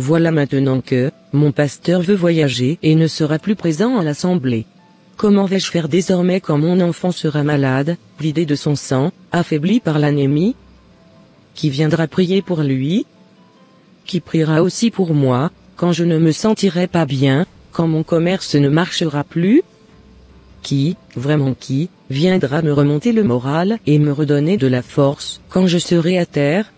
Voilà maintenant que, mon pasteur veut voyager et ne sera plus présent à l'assemblée. Comment vais-je faire désormais quand mon enfant sera malade, vidé de son sang, affaibli par l'anémie? Qui viendra prier pour lui? Qui priera aussi pour moi, quand je ne me sentirai pas bien, quand mon commerce ne marchera plus? Qui, vraiment qui, viendra me remonter le moral et me redonner de la force, quand je serai à terre?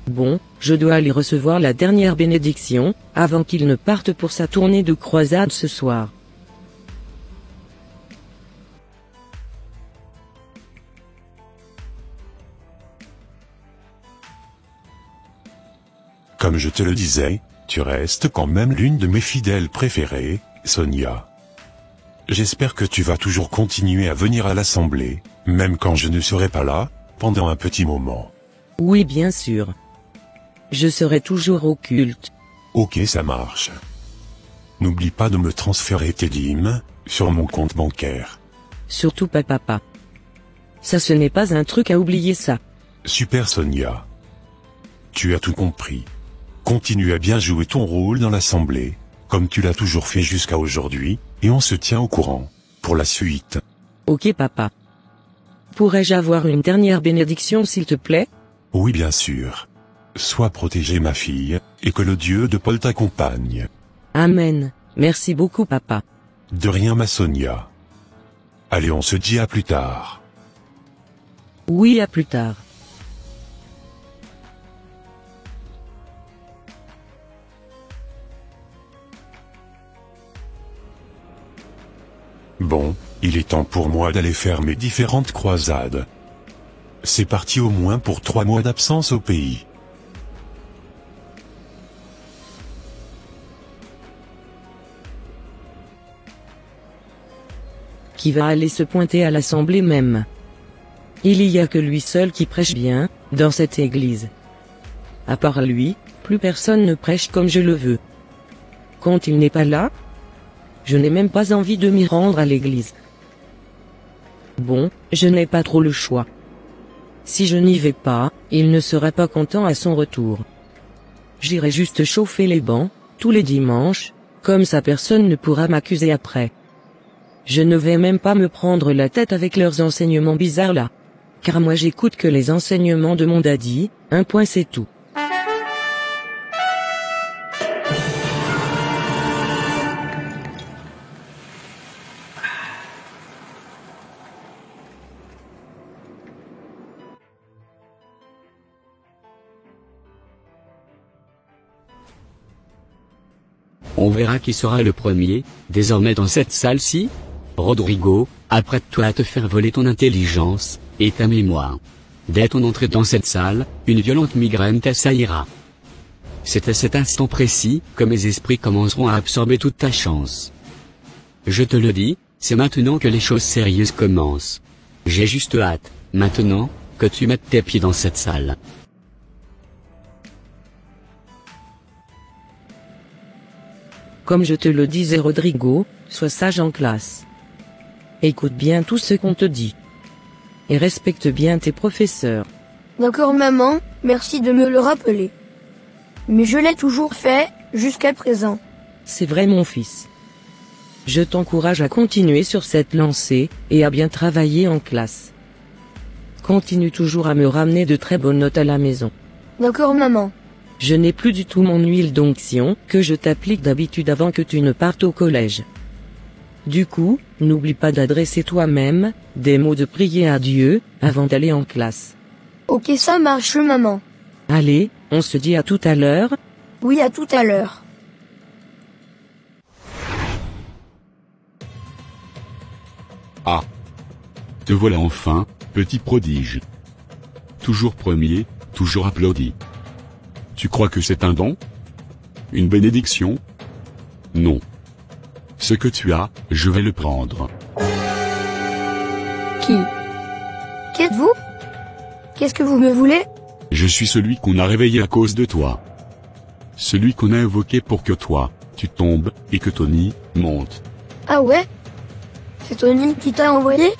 Bon, je dois aller recevoir la dernière bénédiction, avant qu'il ne parte pour sa tournée de croisade ce soir. Comme je te le disais, tu restes quand même l'une de mes fidèles préférées, Sonia. J'espère que tu vas toujours continuer à venir à l'assemblée, même quand je ne serai pas là, pendant un petit moment. Oui, bien sûr. Je serai toujours au culte. Ok, ça marche. N'oublie pas de me transférer tes dîmes, sur mon compte bancaire. Surtout pas papa. Ça, ce n'est pas un truc à oublier, ça. Super Sonia. Tu as tout compris. Continue à bien jouer ton rôle dans l'assemblée, comme tu l'as toujours fait jusqu'à aujourd'hui, et on se tient au courant, pour la suite. Ok papa. Pourrais-je avoir une dernière bénédiction s'il te plaît? Oui bien sûr. Sois protégée ma fille, et que le Dieu de Paul t'accompagne. Amen. Merci beaucoup papa. De rien ma Sonia. Allez on se dit à plus tard. Oui, à plus tard. Bon, il est temps pour moi d'aller faire mes différentes croisades. C'est parti au moins pour 3 mois d'absence au pays. Qui va aller se pointer à l'assemblée même? Il y a que lui seul qui prêche bien, dans cette église. À part lui, plus personne ne prêche comme je le veux. Quand il n'est pas là, je n'ai même pas envie de m'y rendre à l'église. Bon, je n'ai pas trop le choix. Si je n'y vais pas, il ne sera pas content à son retour. J'irai juste chauffer les bancs, tous les dimanches, comme ça personne ne pourra m'accuser après. Je ne vais même pas me prendre la tête avec leurs enseignements bizarres là. Car moi j'écoute que les enseignements de mon daddy, un point c'est tout. On verra qui sera le premier, désormais dans cette salle-ci. Rodrigo, apprête-toi à te faire voler ton intelligence, et ta mémoire. Dès ton entrée dans cette salle, une violente migraine t'assaillira. C'est à cet instant précis, que mes esprits commenceront à absorber toute ta chance. Je te le dis, c'est maintenant que les choses sérieuses commencent. J'ai juste hâte, maintenant, que tu mettes tes pieds dans cette salle. Comme je te le disais Rodrigo, sois sage en classe. Écoute bien tout ce qu'on te dit. Et respecte bien tes professeurs. D'accord maman, merci de me le rappeler. Mais je l'ai toujours fait, jusqu'à présent. C'est vrai mon fils. Je t'encourage à continuer sur cette lancée, et à bien travailler en classe. Continue toujours à me ramener de très bonnes notes à la maison. D'accord maman. Je n'ai plus du tout mon huile d'onction, que je t'applique d'habitude avant que tu ne partes au collège. Du coup, n'oublie pas d'adresser toi-même, des mots de prier à Dieu, avant d'aller en classe. Ok ça marche maman. Allez, on se dit à tout à l'heure. Oui à tout à l'heure. Ah. Te voilà enfin, petit prodige. Toujours premier, toujours applaudi. Tu crois que c'est un don? Une bénédiction? Non. Ce que tu as, je vais le prendre. Qui êtes-vous? Qu'est-ce que vous me voulez? Je suis celui qu'on a réveillé à cause de toi. Celui qu'on a invoqué pour que toi, tu tombes, et que Tony monte. Ah ouais? C'est Tony qui t'a envoyé?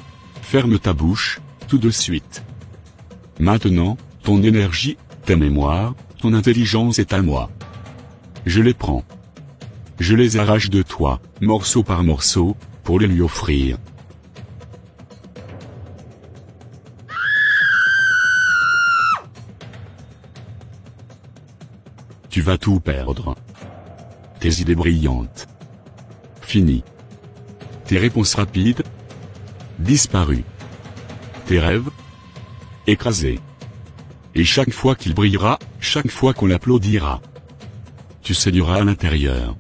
Ferme ta bouche, tout de suite. Maintenant, ton énergie, ta mémoire, ton intelligence est à moi. Je les prends. Je les arrache de toi, morceau par morceau, pour les lui offrir. Tu vas tout perdre. Tes idées brillantes. Fini. Tes réponses rapides. Disparues. Tes rêves. Écrasés. Et chaque fois qu'il brillera, chaque fois qu'on l'applaudira, tu saigneras à l'intérieur.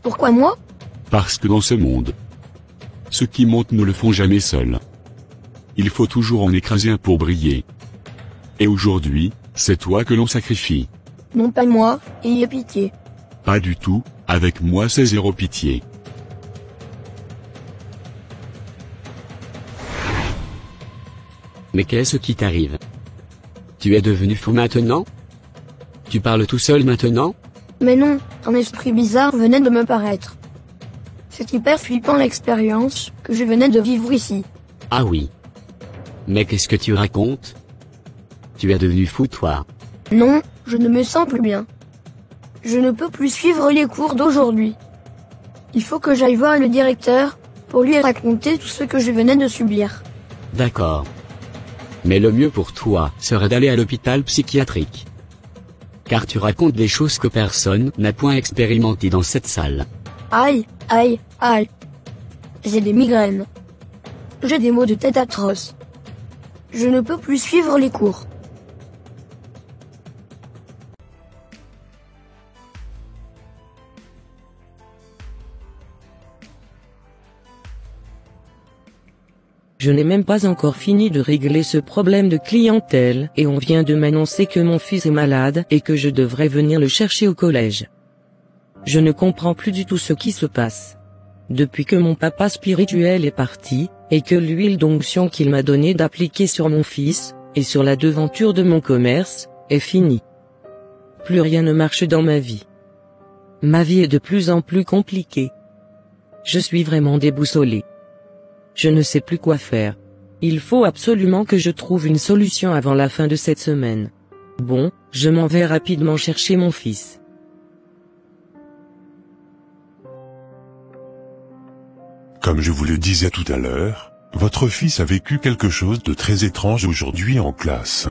Pourquoi moi? Parce que dans ce monde, ceux qui montent ne le font jamais seuls. Il faut toujours en écraser un pour briller. Et aujourd'hui, c'est toi que l'on sacrifie. Non pas moi, ayez pitié. Pas du tout, avec moi c'est zéro pitié. Mais qu'est-ce qui t'arrive? Tu es devenu fou maintenant? Tu parles tout seul maintenant? Mais non, un esprit bizarre venait de me paraître. C'est hyper flippant l'expérience que je venais de vivre ici. Ah oui. Mais qu'est-ce que tu racontes? Tu es devenu fou toi? Non, je ne me sens plus bien. Je ne peux plus suivre les cours d'aujourd'hui. Il faut que j'aille voir le directeur, pour lui raconter tout ce que je venais de subir. D'accord. Mais le mieux pour toi serait d'aller à l'hôpital psychiatrique. Car tu racontes des choses que personne n'a point expérimentées dans cette salle. Aïe, aïe, aïe. J'ai des migraines. J'ai des maux de tête atroces. Je ne peux plus suivre les cours. Je n'ai même pas encore fini de régler ce problème de clientèle et on vient de m'annoncer que mon fils est malade et que je devrais venir le chercher au collège. Je ne comprends plus du tout ce qui se passe. Depuis que mon papa spirituel est parti, et que l'huile d'onction qu'il m'a donnée d'appliquer sur mon fils, et sur la devanture de mon commerce, est finie. Plus rien ne marche dans ma vie. Ma vie est de plus en plus compliquée. Je suis vraiment déboussolé. Je ne sais plus quoi faire. Il faut absolument que je trouve une solution avant la fin de cette semaine. Bon, je m'en vais rapidement chercher mon fils. Comme je vous le disais tout à l'heure, votre fils a vécu quelque chose de très étrange aujourd'hui en classe.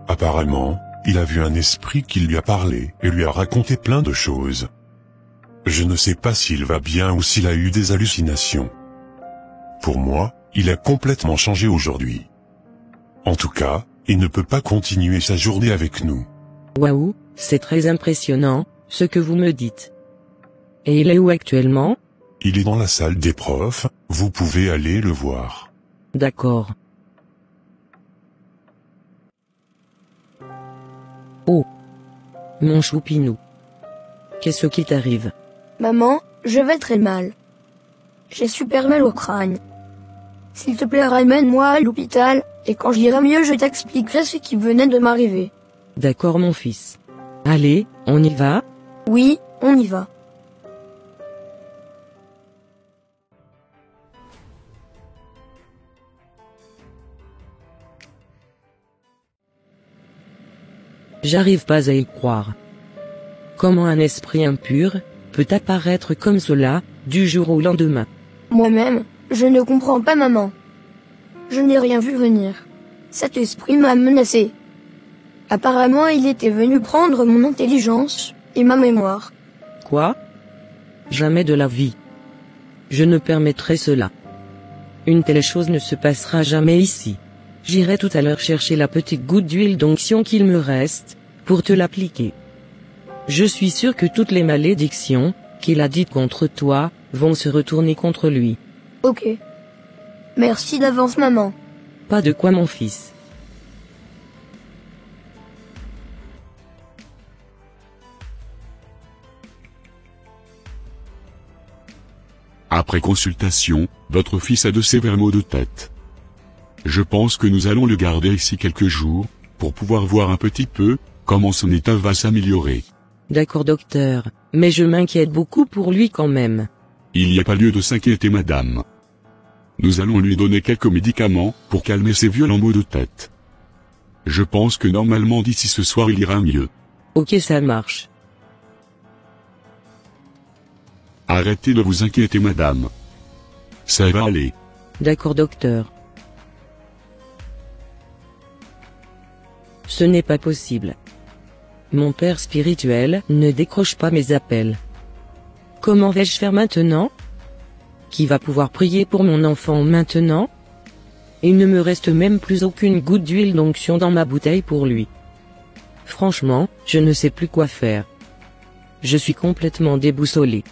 Apparemment, il a vu un esprit qui lui a parlé et lui a raconté plein de choses. Je ne sais pas s'il va bien ou s'il a eu des hallucinations. Pour moi, il a complètement changé aujourd'hui. En tout cas, il ne peut pas continuer sa journée avec nous. Waouh, c'est très impressionnant, ce que vous me dites. Et il est où actuellement? Il est dans la salle des profs, vous pouvez aller le voir. D'accord. Oh. Mon choupinou. Qu'est-ce qui t'arrive? Maman, je vais très mal. J'ai super mal au crâne. S'il te plaît, ramène-moi à l'hôpital, et quand j'irai mieux, je t'expliquerai ce qui venait de m'arriver. D'accord mon fils. Allez, on y va? Oui, on y va. J'arrive pas à y croire. Comment un esprit impur peut apparaître comme cela, du jour au lendemain? Moi-même, je ne comprends pas maman. Je n'ai rien vu venir. Cet esprit m'a menacé. Apparemment, il était venu prendre mon intelligence et ma mémoire. Quoi? Jamais de la vie. Je ne permettrai cela. Une telle chose ne se passera jamais ici. J'irai tout à l'heure chercher la petite goutte d'huile d'onction qu'il me reste, pour te l'appliquer. Je suis sûr que toutes les malédictions qu'il a dites contre toi vont se retourner contre lui. Ok. Merci d'avance maman. Pas de quoi mon fils. Après consultation, votre fils a de sévères maux de tête. Je pense que nous allons le garder ici quelques jours, pour pouvoir voir un petit peu comment son état va s'améliorer. D'accord docteur, mais je m'inquiète beaucoup pour lui quand même. Il n'y a pas lieu de s'inquiéter madame. Nous allons lui donner quelques médicaments pour calmer ses violents maux de tête. Je pense que normalement d'ici ce soir il ira mieux. Ok, ça marche. Arrêtez de vous inquiéter madame. Ça va aller. D'accord docteur. Ce n'est pas possible. Mon père spirituel ne décroche pas mes appels. Comment vais-je faire maintenant? Qui va pouvoir prier pour mon enfant maintenant? Il ne me reste même plus aucune goutte d'huile d'onction dans ma bouteille pour lui. Franchement, je ne sais plus quoi faire. Je suis complètement déboussolé.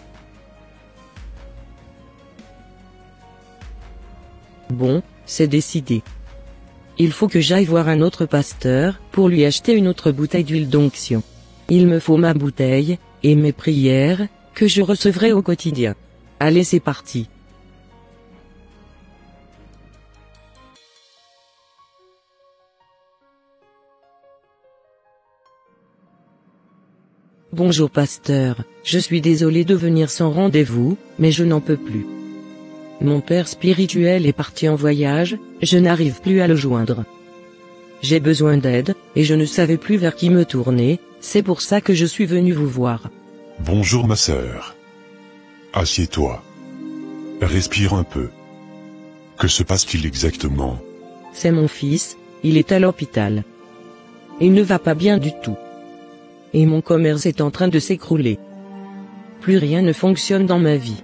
Bon, c'est décidé. Il faut que j'aille voir un autre pasteur, pour lui acheter une autre bouteille d'huile d'onction. Il me faut ma bouteille, et mes prières, que je recevrai au quotidien. Allez, c'est parti. Bonjour pasteur, je suis désolé de venir sans rendez-vous, mais je n'en peux plus. Mon père spirituel est parti en voyage, je n'arrive plus à le joindre. J'ai besoin d'aide, et je ne savais plus vers qui me tourner, c'est pour ça que je suis venu vous voir. Bonjour ma sœur. Assieds-toi. Respire un peu. Que se passe-t-il exactement? C'est mon fils, il est à l'hôpital. Il ne va pas bien du tout. Et mon commerce est en train de s'écrouler. Plus rien ne fonctionne dans ma vie.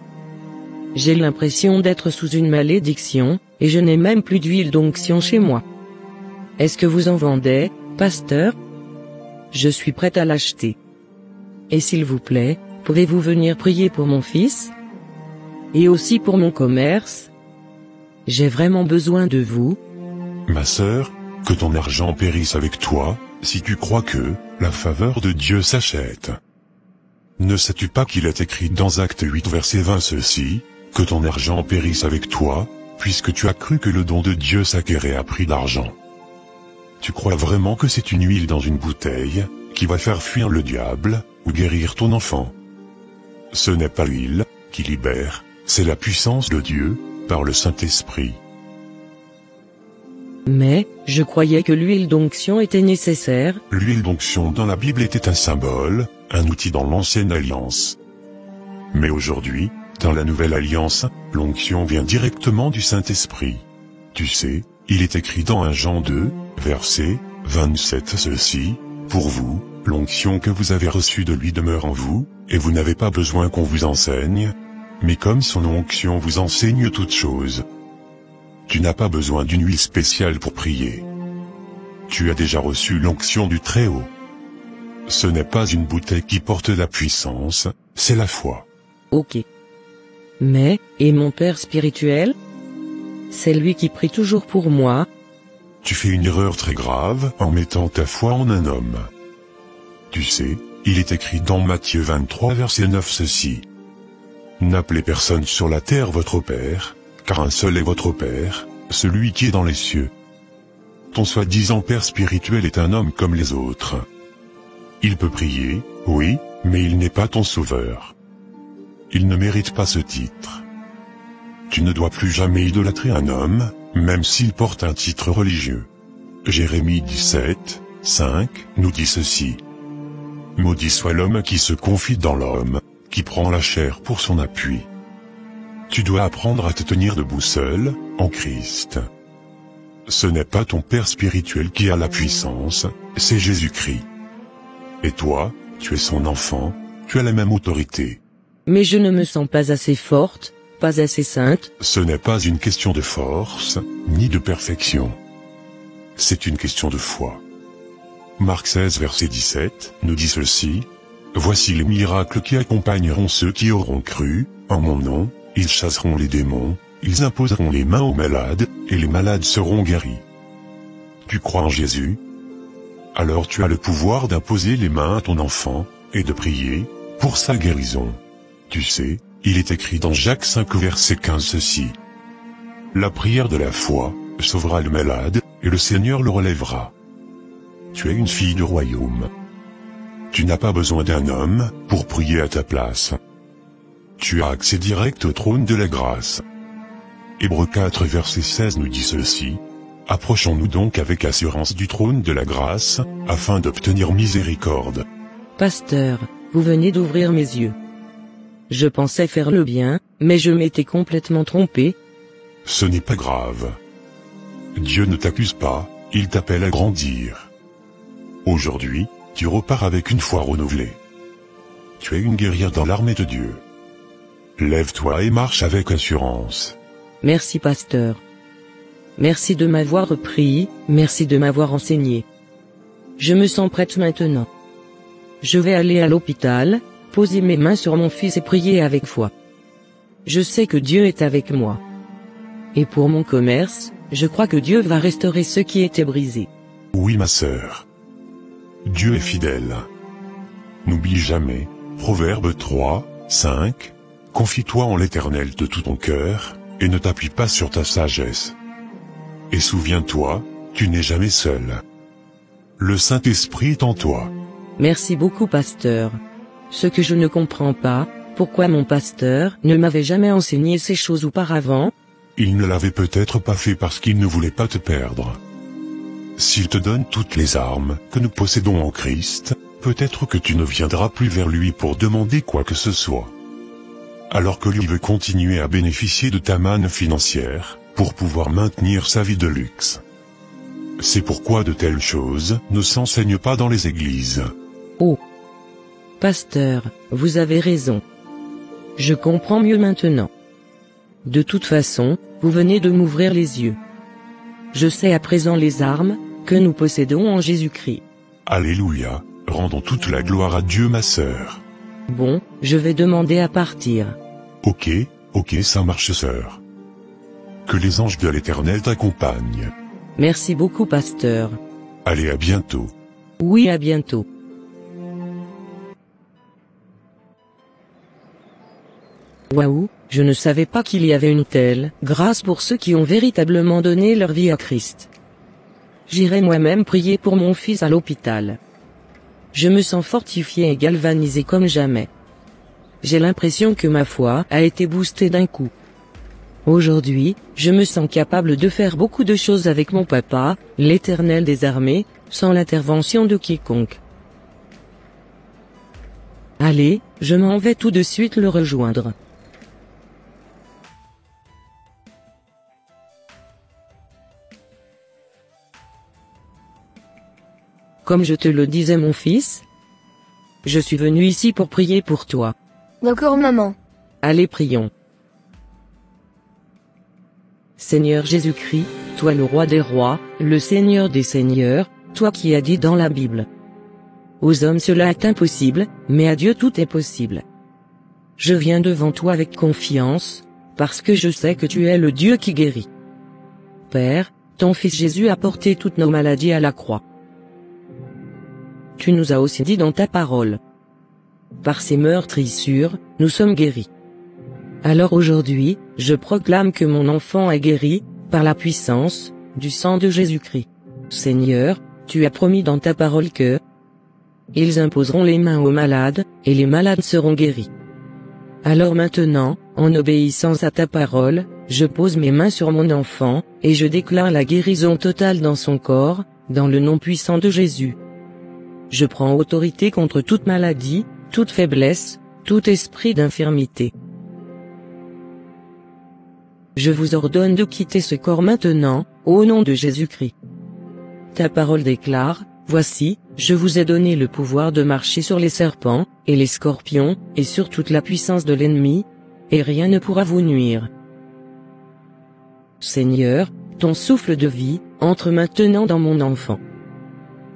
J'ai l'impression d'être sous une malédiction, et je n'ai même plus d'huile d'onction chez moi. Est-ce que vous en vendez, pasteur? Je suis prête à l'acheter. Et s'il vous plaît, pouvez-vous venir prier pour mon fils? Et aussi pour mon commerce? J'ai vraiment besoin de vous. Ma sœur, que ton argent périsse avec toi, si tu crois que la faveur de Dieu s'achète. Ne sais-tu pas qu'il est écrit dans Acte 8 verset 20 ceci, que ton argent périsse avec toi, puisque tu as cru que le don de Dieu s'acquérait à prix d'argent. Tu crois vraiment que c'est une huile dans une bouteille, qui va faire fuir le diable, ou guérir ton enfant? Ce n'est pas l'huile, qui libère, c'est la puissance de Dieu, par le Saint-Esprit. Mais, je croyais que l'huile d'onction était nécessaire. L'huile d'onction dans la Bible était un symbole, un outil dans l'ancienne alliance. Mais aujourd'hui, dans la nouvelle alliance, l'onction vient directement du Saint-Esprit. Tu sais, il est écrit dans 1 Jean 2, verset 27 ceci, pour vous, l'onction que vous avez reçue de lui demeure en vous, et vous n'avez pas besoin qu'on vous enseigne, mais comme son onction vous enseigne toutes choses. Tu n'as pas besoin d'une huile spéciale pour prier. Tu as déjà reçu l'onction du Très-Haut. Ce n'est pas une bouteille qui porte la puissance, c'est la foi. Ok. Mais, et mon père spirituel? C'est lui qui prie toujours pour moi. Tu fais une erreur très grave en mettant ta foi en un homme. Tu sais, il est écrit dans Matthieu 23 verset 9 ceci. N'appelez personne sur la terre votre Père, car un seul est votre Père, celui qui est dans les cieux. Ton soi-disant père spirituel est un homme comme les autres. Il peut prier, oui, mais il n'est pas ton sauveur. Il ne mérite pas ce titre. Tu ne dois plus jamais idolâtrer un homme, même s'il porte un titre religieux. Jérémie 17, 5, nous dit ceci. Maudit soit l'homme qui se confie dans l'homme, qui prend la chair pour son appui. Tu dois apprendre à te tenir debout seul, en Christ. Ce n'est pas ton père spirituel qui a la puissance, c'est Jésus-Christ. Et toi, tu es son enfant, tu as la même autorité. Mais je ne me sens pas assez forte, pas assez sainte. Ce n'est pas une question de force, ni de perfection. C'est une question de foi. Marc 16 verset 17, nous dit ceci. Voici les miracles qui accompagneront ceux qui auront cru, en mon nom, ils chasseront les démons, ils imposeront les mains aux malades, et les malades seront guéris. Tu crois en Jésus? Alors tu as le pouvoir d'imposer les mains à ton enfant, et de prier, pour sa guérison. Tu sais, il est écrit dans Jacques 5 verset 15 ceci. La prière de la foi, sauvera le malade, et le Seigneur le relèvera. Tu es une fille du royaume. Tu n'as pas besoin d'un homme, pour prier à ta place. Tu as accès direct au trône de la grâce. Hébreux 4 verset 16 nous dit ceci. Approchons-nous donc avec assurance du trône de la grâce, afin d'obtenir miséricorde. Pasteur, vous venez d'ouvrir mes yeux. Je pensais faire le bien, mais je m'étais complètement trompé. Ce n'est pas grave. Dieu ne t'accuse pas, il t'appelle à grandir. Aujourd'hui, tu repars avec une foi renouvelée. Tu es une guerrière dans l'armée de Dieu. Lève-toi et marche avec assurance. Merci pasteur. Merci de m'avoir repris, merci de m'avoir enseigné. Je me sens prête maintenant. Je vais aller à l'hôpital, poser mes mains sur mon fils et prier avec foi. Je sais que Dieu est avec moi. Et pour mon commerce, je crois que Dieu va restaurer ce qui était brisé. Oui ma sœur. Dieu est fidèle. N'oublie jamais, Proverbe 3, 5, confie-toi en l'Éternel de tout ton cœur, et ne t'appuie pas sur ta sagesse. Et souviens-toi, tu n'es jamais seul. Le Saint-Esprit est en toi. Merci beaucoup pasteur. Ce que je ne comprends pas, pourquoi mon pasteur ne m'avait jamais enseigné ces choses auparavant? Il ne l'avait peut-être pas fait parce qu'il ne voulait pas te perdre. S'il te donne toutes les armes que nous possédons en Christ, peut-être que tu ne viendras plus vers lui pour demander quoi que ce soit. Alors que lui veut continuer à bénéficier de ta manne financière, pour pouvoir maintenir sa vie de luxe. C'est pourquoi de telles choses ne s'enseignent pas dans les églises. Oh! Pasteur, vous avez raison. Je comprends mieux maintenant. De toute façon, vous venez de m'ouvrir les yeux. Je sais à présent les armes que nous possédons en Jésus-Christ. Alléluia, rendons toute la gloire à Dieu ma sœur. Bon, je vais demander à partir. Ok, ça marche sœur. Que les anges de l'Éternel t'accompagnent. Merci beaucoup pasteur. Allez à bientôt. Oui, à bientôt. Waouh, je ne savais pas qu'il y avait une telle grâce pour ceux qui ont véritablement donné leur vie à Christ. J'irai moi-même prier pour mon fils à l'hôpital. Je me sens fortifié et galvanisé comme jamais. J'ai l'impression que ma foi a été boostée d'un coup. Aujourd'hui, je me sens capable de faire beaucoup de choses avec mon papa, l'Éternel des armées, sans l'intervention de quiconque. Allez, je m'en vais tout de suite le rejoindre. Comme je te le disais mon fils, je suis venu ici pour prier pour toi. D'accord maman. Allez prions. Seigneur Jésus-Christ, toi le roi des rois, le Seigneur des seigneurs, toi qui as dit dans la Bible. Aux hommes cela est impossible, mais à Dieu tout est possible. Je viens devant toi avec confiance, parce que je sais que tu es le Dieu qui guérit. Père, ton Fils Jésus a porté toutes nos maladies à la croix. Tu nous as aussi dit dans ta parole. Par ces meurtrissures, nous sommes guéris. Alors aujourd'hui, je proclame que mon enfant est guéri, par la puissance du sang de Jésus-Christ. Seigneur, tu as promis dans ta parole que ils imposeront les mains aux malades, et les malades seront guéris. Alors maintenant, en obéissance à ta parole, je pose mes mains sur mon enfant, et je déclare la guérison totale dans son corps, dans le nom puissant de Jésus. Je prends autorité contre toute maladie, toute faiblesse, tout esprit d'infirmité. Je vous ordonne de quitter ce corps maintenant, au nom de Jésus-Christ. Ta parole déclare, voici, je vous ai donné le pouvoir de marcher sur les serpents, et les scorpions, et sur toute la puissance de l'ennemi, et rien ne pourra vous nuire. Seigneur, ton souffle de vie, entre maintenant dans mon enfant.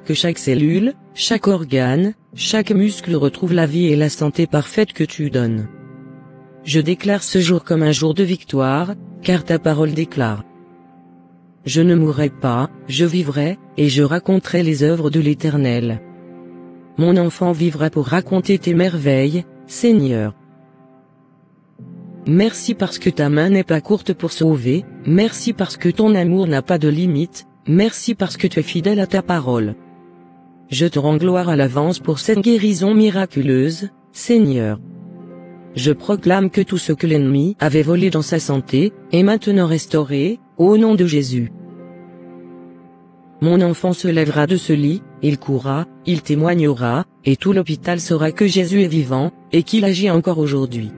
Que chaque cellule, chaque organe, chaque muscle retrouve la vie et la santé parfaite que tu donnes. Je déclare ce jour comme un jour de victoire, car ta parole déclare. Je ne mourrai pas, je vivrai, et je raconterai les œuvres de l'Éternel. Mon enfant vivra pour raconter tes merveilles, Seigneur. Merci parce que ta main n'est pas courte pour sauver, merci parce que ton amour n'a pas de limite, merci parce que tu es fidèle à ta parole. Je te rends gloire à l'avance pour cette guérison miraculeuse, Seigneur. je proclame que tout ce que l'ennemi avait volé dans sa santé, est maintenant restauré, au nom de Jésus. Mon enfant se lèvera de ce lit, il courra, il témoignera, et tout l'hôpital saura que Jésus est vivant, et qu'il agit encore aujourd'hui.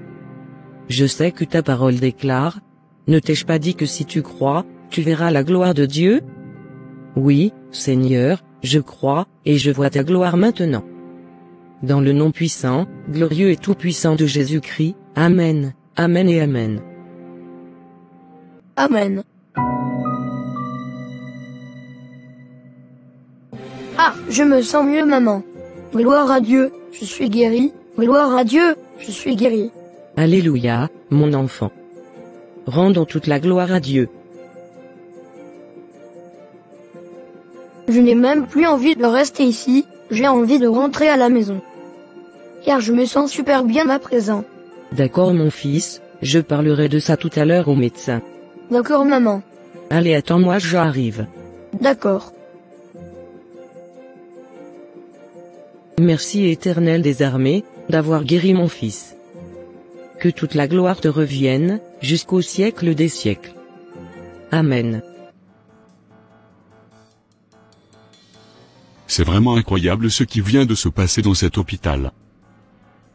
Je sais que ta parole déclare, ne t'ai-je pas dit que si tu crois, tu verras la gloire de Dieu? Oui, Seigneur, je crois, et je vois ta gloire maintenant. Dans le nom puissant, glorieux et tout-puissant de Jésus-Christ, Amen, Amen et Amen. Amen. Ah, je me sens mieux, maman. Gloire à Dieu, je suis guéri. Gloire à Dieu, je suis guéri. Alléluia, mon enfant. Rendons toute la gloire à Dieu. Je n'ai même plus envie de rester ici, j'ai envie de rentrer à la maison. Car je me sens super bien à présent. D'accord mon fils, je parlerai de ça tout à l'heure au médecin. D'accord maman. Allez attends-moi, j'arrive. D'accord. Merci Éternel des armées, d'avoir guéri mon fils. Que toute la gloire te revienne, jusqu'au siècle des siècles. Amen. C'est vraiment incroyable ce qui vient de se passer dans cet hôpital.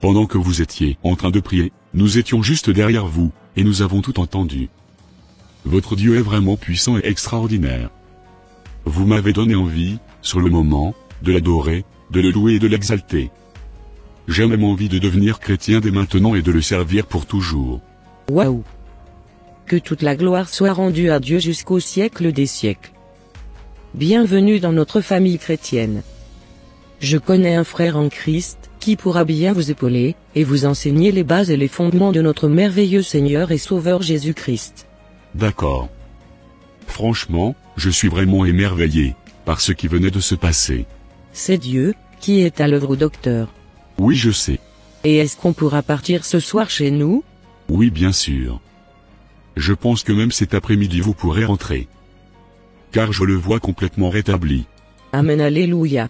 Pendant que vous étiez en train de prier, nous étions juste derrière vous, et nous avons tout entendu. Votre Dieu est vraiment puissant et extraordinaire. Vous m'avez donné envie, sur le moment, de l'adorer, de le louer et de l'exalter. J'ai même envie de devenir chrétien dès maintenant et de le servir pour toujours. Waouh! Que toute la gloire soit rendue à Dieu jusqu'au siècle des siècles. Bienvenue dans notre famille chrétienne. Je connais un frère en Christ, qui pourra bien vous épauler, et vous enseigner les bases et les fondements de notre merveilleux Seigneur et Sauveur Jésus-Christ. D'accord. Franchement, je suis vraiment émerveillé, par ce qui venait de se passer. C'est Dieu, qui est à l'œuvre au docteur. Oui, je sais. Et est-ce qu'on pourra partir ce soir chez nous? Oui, bien sûr. Je pense que même cet après-midi vous pourrez rentrer. Car je le vois complètement rétabli. Amen, alléluia.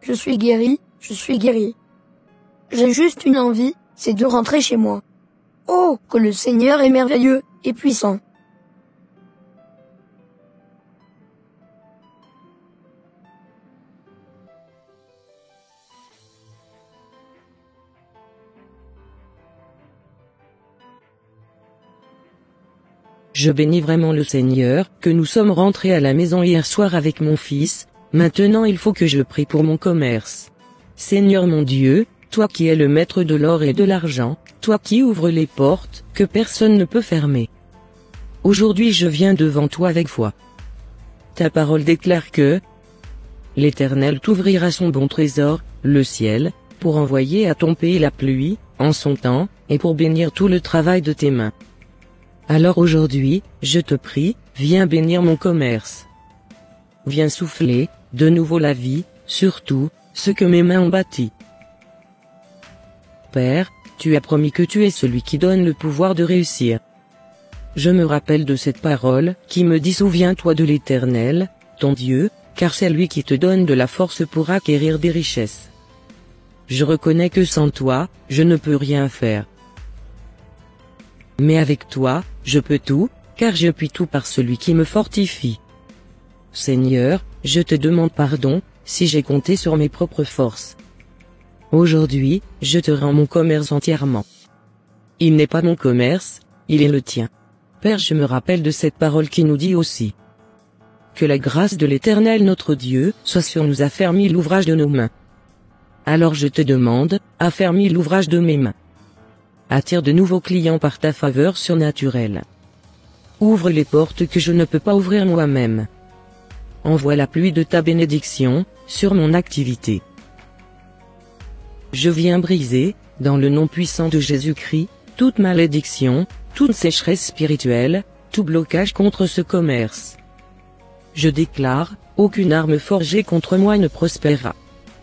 Je suis guéri, je suis guéri. J'ai juste une envie, c'est de rentrer chez moi. Oh, que le Seigneur est merveilleux et puissant. Je bénis vraiment le Seigneur, que nous sommes rentrés à la maison hier soir avec mon fils. Maintenant il faut que je prie pour mon commerce. Seigneur mon Dieu, toi qui es le maître de l'or et de l'argent, toi qui ouvres les portes, que personne ne peut fermer. Aujourd'hui je viens devant toi avec foi. Ta parole déclare que l'Éternel t'ouvrira son bon trésor, le ciel, pour envoyer à ton pays la pluie, en son temps, et pour bénir tout le travail de tes mains. Alors aujourd'hui, je te prie, viens bénir mon commerce. Viens souffler, de nouveau la vie, surtout, ce que mes mains ont bâti. Père, tu as promis que tu es celui qui donne le pouvoir de réussir. Je me rappelle de cette parole, qui me dit souviens-toi de l'Éternel, ton Dieu, car c'est lui qui te donne de la force pour acquérir des richesses. Je reconnais que sans toi, je ne peux rien faire. Mais avec toi, je peux tout, car je puis tout par celui qui me fortifie. Seigneur, je te demande pardon, si j'ai compté sur mes propres forces. Aujourd'hui, je te rends mon commerce entièrement. Il n'est pas mon commerce, il est le tien. Père, je me rappelle de cette parole qui nous dit aussi. Que la grâce de l'Éternel notre Dieu, soit sur nous, affermis l'ouvrage de nos mains. Alors je te demande, affermis l'ouvrage de mes mains. Attire de nouveaux clients par ta faveur surnaturelle. Ouvre les portes que je ne peux pas ouvrir moi-même. Envoie la pluie de ta bénédiction, sur mon activité. Je viens briser, dans le nom puissant de Jésus-Christ, toute malédiction, toute sécheresse spirituelle, tout blocage contre ce commerce. Je déclare, aucune arme forgée contre moi ne prospérera.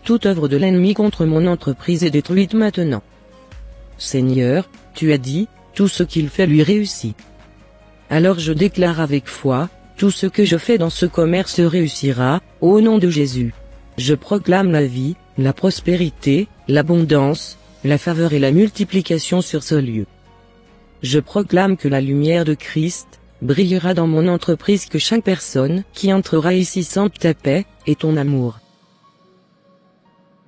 Toute œuvre de l'ennemi contre mon entreprise est détruite maintenant. Seigneur, tu as dit, tout ce qu'il fait lui réussit. Alors je déclare avec foi, tout ce que je fais dans ce commerce réussira, au nom de Jésus. Je proclame la vie, la prospérité, l'abondance, la faveur et la multiplication sur ce lieu. Je proclame que la lumière de Christ brillera dans mon entreprise, que chaque personne qui entrera ici sente ta paix et ton amour.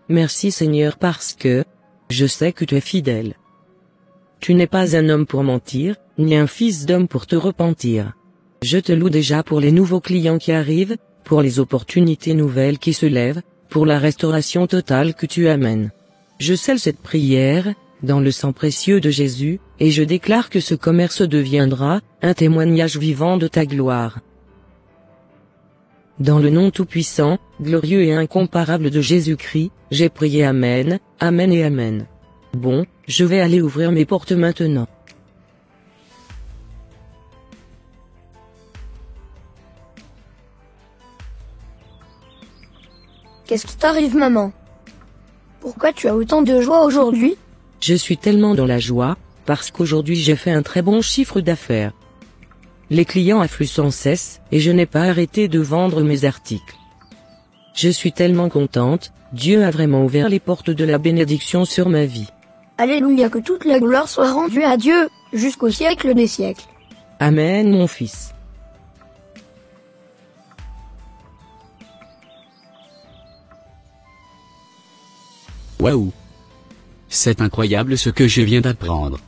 Merci Seigneur, parce que je sais que tu es fidèle. Tu n'es pas un homme pour mentir, ni un fils d'homme pour te repentir. Je te loue déjà pour les nouveaux clients qui arrivent, pour les opportunités nouvelles qui se lèvent, pour la restauration totale que tu amènes. Je scelle cette prière dans le sang précieux de Jésus, et je déclare que ce commerce deviendra un témoignage vivant de ta gloire. Dans le nom tout-puissant, glorieux et incomparable de Jésus-Christ, j'ai prié. Amen, Amen et Amen. Bon, je vais aller ouvrir mes portes maintenant. Qu'est-ce qui t'arrive, maman? Pourquoi tu as autant de joie aujourd'hui? Je suis tellement dans la joie, parce qu'aujourd'hui j'ai fait un très bon chiffre d'affaires. Les clients affluent sans cesse, et je n'ai pas arrêté de vendre mes articles. Je suis tellement contente, Dieu a vraiment ouvert les portes de la bénédiction sur ma vie. Alléluia, que toute la gloire soit rendue à Dieu, jusqu'au siècle des siècles. Amen, mon fils. Waouh! C'est incroyable ce que je viens d'apprendre.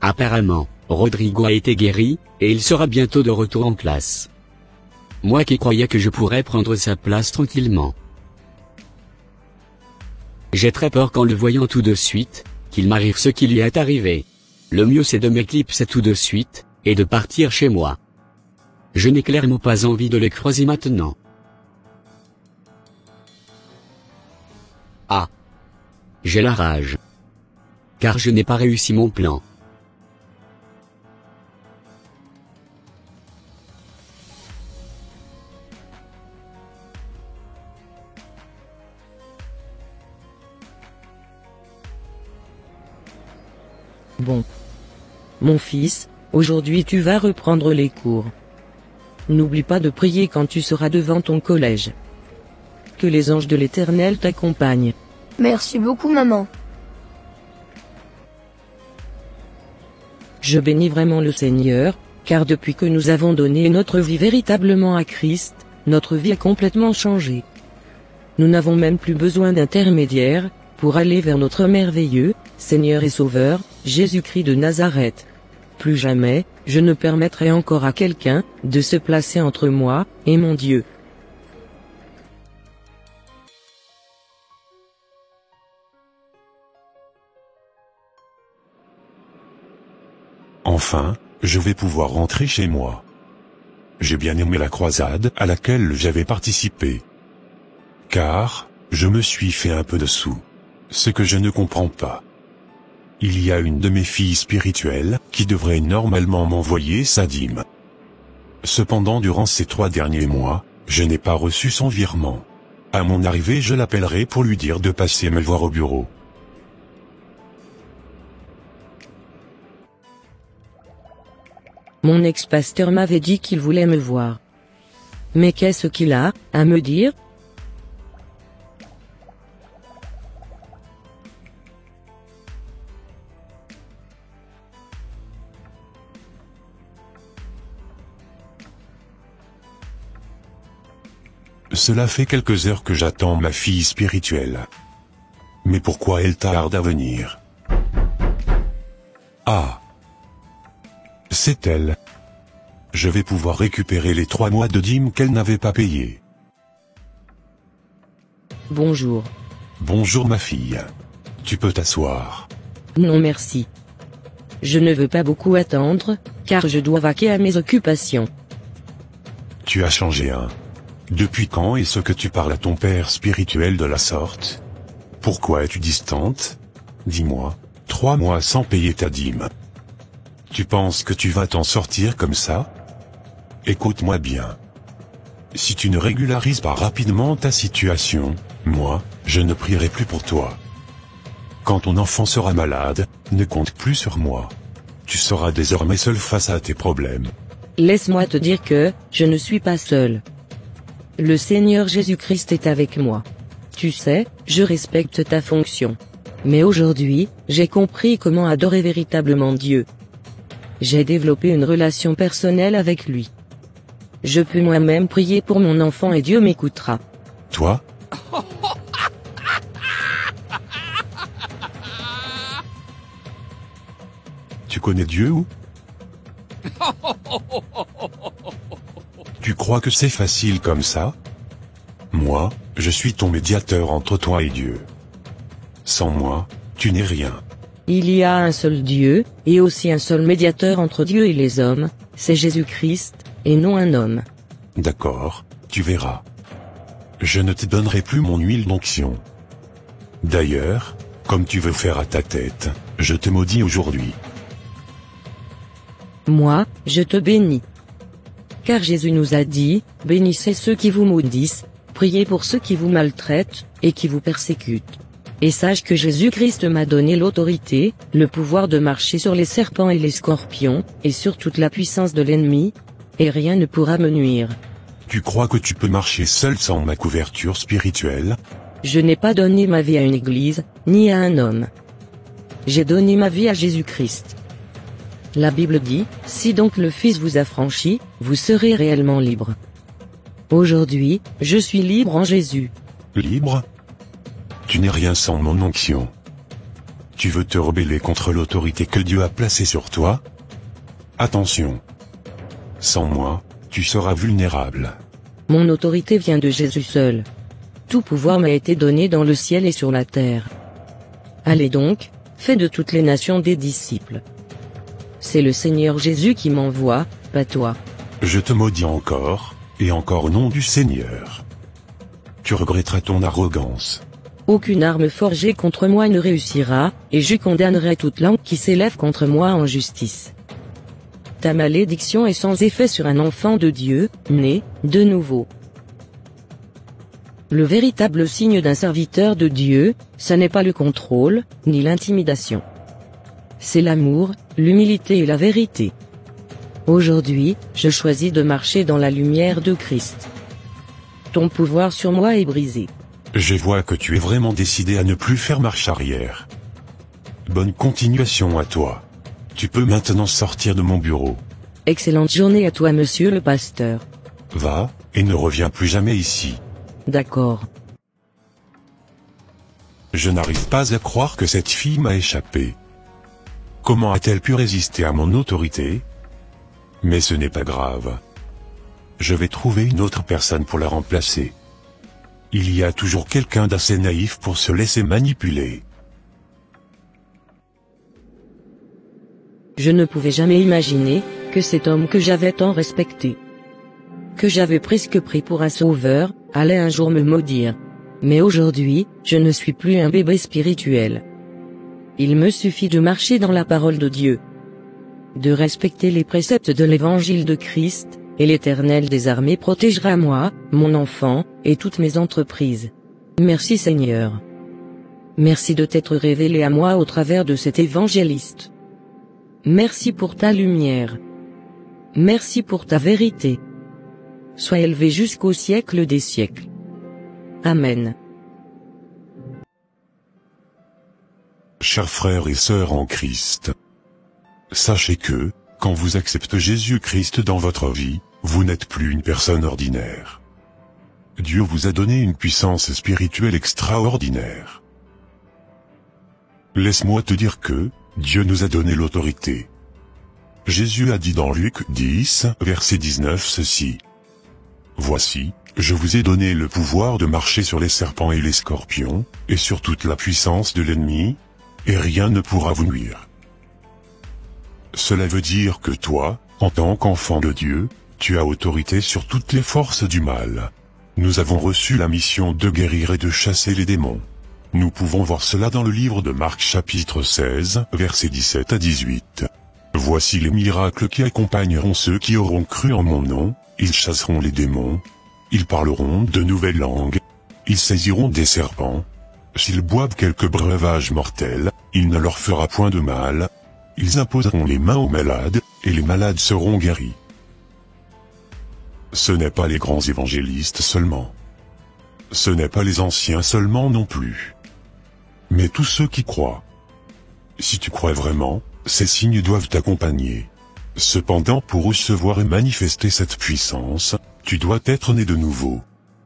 Apparemment, Rodrigo a été guéri, et il sera bientôt de retour en classe. Moi qui croyais que je pourrais prendre sa place tranquillement. J'ai très peur qu'en le voyant tout de suite, qu'il m'arrive ce qui lui est arrivé. Le mieux c'est de m'éclipser tout de suite, et de partir chez moi. Je n'ai clairement pas envie de le croiser maintenant. Ah! J'ai la rage. Car je n'ai pas réussi mon plan. Bon. Mon fils, aujourd'hui tu vas reprendre les cours. N'oublie pas de prier quand tu seras devant ton collège. Que les anges de l'Éternel t'accompagnent. Merci beaucoup, maman. Je bénis vraiment le Seigneur, car depuis que nous avons donné notre vie véritablement à Christ, notre vie a complètement changé. Nous n'avons même plus besoin d'intermédiaire, pour aller vers notre merveilleux Seigneur et Sauveur, Jésus-Christ de Nazareth. Plus jamais, je ne permettrai encore à quelqu'un de se placer entre moi et mon Dieu. Enfin, je vais pouvoir rentrer chez moi. J'ai bien aimé la croisade à laquelle j'avais participé. Car, je me suis fait un peu de sous. Ce que je ne comprends pas. Il y a une de mes filles spirituelles qui devrait normalement m'envoyer sa dîme. Cependant, durant ces 3 derniers mois, je n'ai pas reçu son virement. À mon arrivée, je l'appellerai pour lui dire de passer me voir au bureau. Mon ex-pasteur m'avait dit qu'il voulait me voir. Mais qu'est-ce qu'il a à me dire? Cela fait quelques heures que j'attends ma fille spirituelle. Mais pourquoi elle tarde à venir? Ah! C'est elle. Je vais pouvoir récupérer les 3 mois de dîme qu'elle n'avait pas payés. Bonjour. Bonjour ma fille. Tu peux t'asseoir. Non merci. Je ne veux pas beaucoup attendre, car je dois vaquer à mes occupations. Tu as changé, hein? Depuis quand est-ce que tu parles à ton père spirituel de la sorte? Pourquoi es-tu distante? Dis-moi, 3 mois sans payer ta dîme. Tu penses que tu vas t'en sortir comme ça? Écoute-moi bien. Si tu ne régularises pas rapidement ta situation, moi, je ne prierai plus pour toi. Quand ton enfant sera malade, ne compte plus sur moi. Tu seras désormais seul face à tes problèmes. Laisse-moi te dire que, je ne suis pas seul. Le Seigneur Jésus-Christ est avec moi. Tu sais, je respecte ta fonction. Mais aujourd'hui, j'ai compris comment adorer véritablement Dieu. J'ai développé une relation personnelle avec lui. Je peux moi-même prier pour mon enfant et Dieu m'écoutera. Toi? Tu connais Dieu ou? Tu crois que c'est facile comme ça? Moi, je suis ton médiateur entre toi et Dieu. Sans moi, tu n'es rien. Il y a un seul Dieu, et aussi un seul médiateur entre Dieu et les hommes, c'est Jésus-Christ, et non un homme. D'accord, tu verras. Je ne te donnerai plus mon huile d'onction. D'ailleurs, comme tu veux faire à ta tête, je te maudis aujourd'hui. Moi, je te bénis. Car Jésus nous a dit, bénissez ceux qui vous maudissent, priez pour ceux qui vous maltraitent, et qui vous persécutent. Et sache que Jésus-Christ m'a donné l'autorité, le pouvoir de marcher sur les serpents et les scorpions, et sur toute la puissance de l'ennemi, et rien ne pourra me nuire. Tu crois que tu peux marcher seul sans ma couverture spirituelle? Je n'ai pas donné ma vie à une église, ni à un homme. J'ai donné ma vie à Jésus-Christ. La Bible dit, si donc le Fils vous affranchit, vous serez réellement libre. Aujourd'hui, je suis libre en Jésus. Libre? Tu n'es rien sans mon onction. Tu veux te rebeller contre l'autorité que Dieu a placée sur toi? Attention. Sans moi, tu seras vulnérable. Mon autorité vient de Jésus seul. Tout pouvoir m'a été donné dans le ciel et sur la terre. Allez donc, faites de toutes les nations des disciples. C'est le Seigneur Jésus qui m'envoie, pas toi. Je te maudis encore, et encore au nom du Seigneur. Tu regretteras ton arrogance. Aucune arme forgée contre moi ne réussira, et je condamnerai toute langue qui s'élève contre moi en justice. Ta malédiction est sans effet sur un enfant de Dieu, né, de nouveau. Le véritable signe d'un serviteur de Dieu, ce n'est pas le contrôle, ni l'intimidation. C'est l'amour, l'humilité et la vérité. Aujourd'hui, je choisis de marcher dans la lumière de Christ. Ton pouvoir sur moi est brisé. Je vois que tu es vraiment décidé à ne plus faire marche arrière. Bonne continuation à toi. Tu peux maintenant sortir de mon bureau. Excellente journée à toi, monsieur le pasteur. Va, et ne reviens plus jamais ici. D'accord. Je n'arrive pas à croire que cette fille m'a échappé. Comment a-t-elle pu résister à mon autorité? Mais ce n'est pas grave. Je vais trouver une autre personne pour la remplacer. Il y a toujours quelqu'un d'assez naïf pour se laisser manipuler. Je ne pouvais jamais imaginer que cet homme que j'avais tant respecté, que j'avais presque pris pour un sauveur, allait un jour me maudire. Mais aujourd'hui, je ne suis plus un bébé spirituel. Il me suffit de marcher dans la parole de Dieu, de respecter les préceptes de l'évangile de Christ, et l'Éternel des armées protégera moi, mon enfant, et toutes mes entreprises. Merci Seigneur. Merci de t'être révélé à moi au travers de cet évangéliste. Merci pour ta lumière. Merci pour ta vérité. Sois élevé jusqu'au siècle des siècles. Amen. Chers frères et sœurs en Christ, sachez que, quand vous acceptez Jésus-Christ dans votre vie, vous n'êtes plus une personne ordinaire. Dieu vous a donné une puissance spirituelle extraordinaire. Laisse-moi te dire que, Dieu nous a donné l'autorité. Jésus a dit dans Luc 10, verset 19 ceci. Voici, je vous ai donné le pouvoir de marcher sur les serpents et les scorpions, et sur toute la puissance de l'ennemi, et rien ne pourra vous nuire. Cela veut dire que toi, en tant qu'enfant de Dieu, tu as autorité sur toutes les forces du mal. Nous avons reçu la mission de guérir et de chasser les démons. Nous pouvons voir cela dans le livre de Marc chapitre 16, versets 17 à 18. Voici les miracles qui accompagneront ceux qui auront cru en mon nom, ils chasseront les démons, ils parleront de nouvelles langues, ils saisiront des serpents, s'ils boivent quelque breuvage mortel, il ne leur fera point de mal, ils imposeront les mains aux malades, et les malades seront guéris. Ce n'est pas les grands évangélistes seulement. ce n'est pas les anciens seulement non plus, mais tous ceux qui croient. Si tu crois vraiment, ces signes doivent t'accompagner. Cependant, pour recevoir et manifester cette puissance, tu dois être né de nouveau.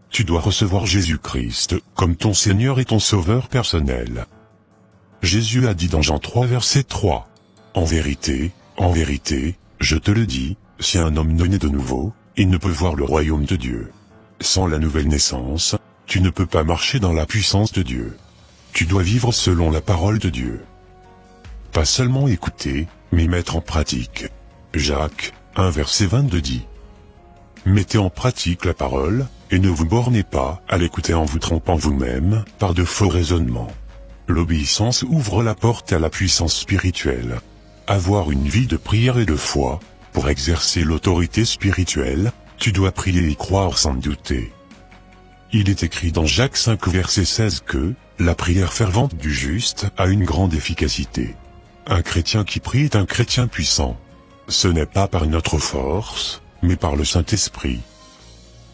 Tu dois recevoir Jésus-Christ comme ton Seigneur et ton Sauveur personnel. Jésus a dit dans Jean 3 verset 3, « En vérité, je te le dis, si un homme n'est né de nouveau, il ne peut voir le royaume de Dieu. Sans la nouvelle naissance, tu ne peux pas marcher dans la puissance de Dieu. Tu dois vivre selon la parole de Dieu. Pas seulement écouter, mais mettre en pratique. » Jacques 1 verset 22 dit, « Mettez en pratique la parole, et ne vous bornez pas à l'écouter en vous trompant vous-même par de faux raisonnements. » L'obéissance ouvre la porte à la puissance spirituelle. Avoir une vie de prière et de foi, pour exercer l'autorité spirituelle, tu dois prier et croire sans douter. Il est écrit dans Jacques 5 verset 16 que « La prière fervente du juste a une grande efficacité. » Un chrétien qui prie est un chrétien puissant. Ce n'est pas par notre force, mais par le Saint-Esprit.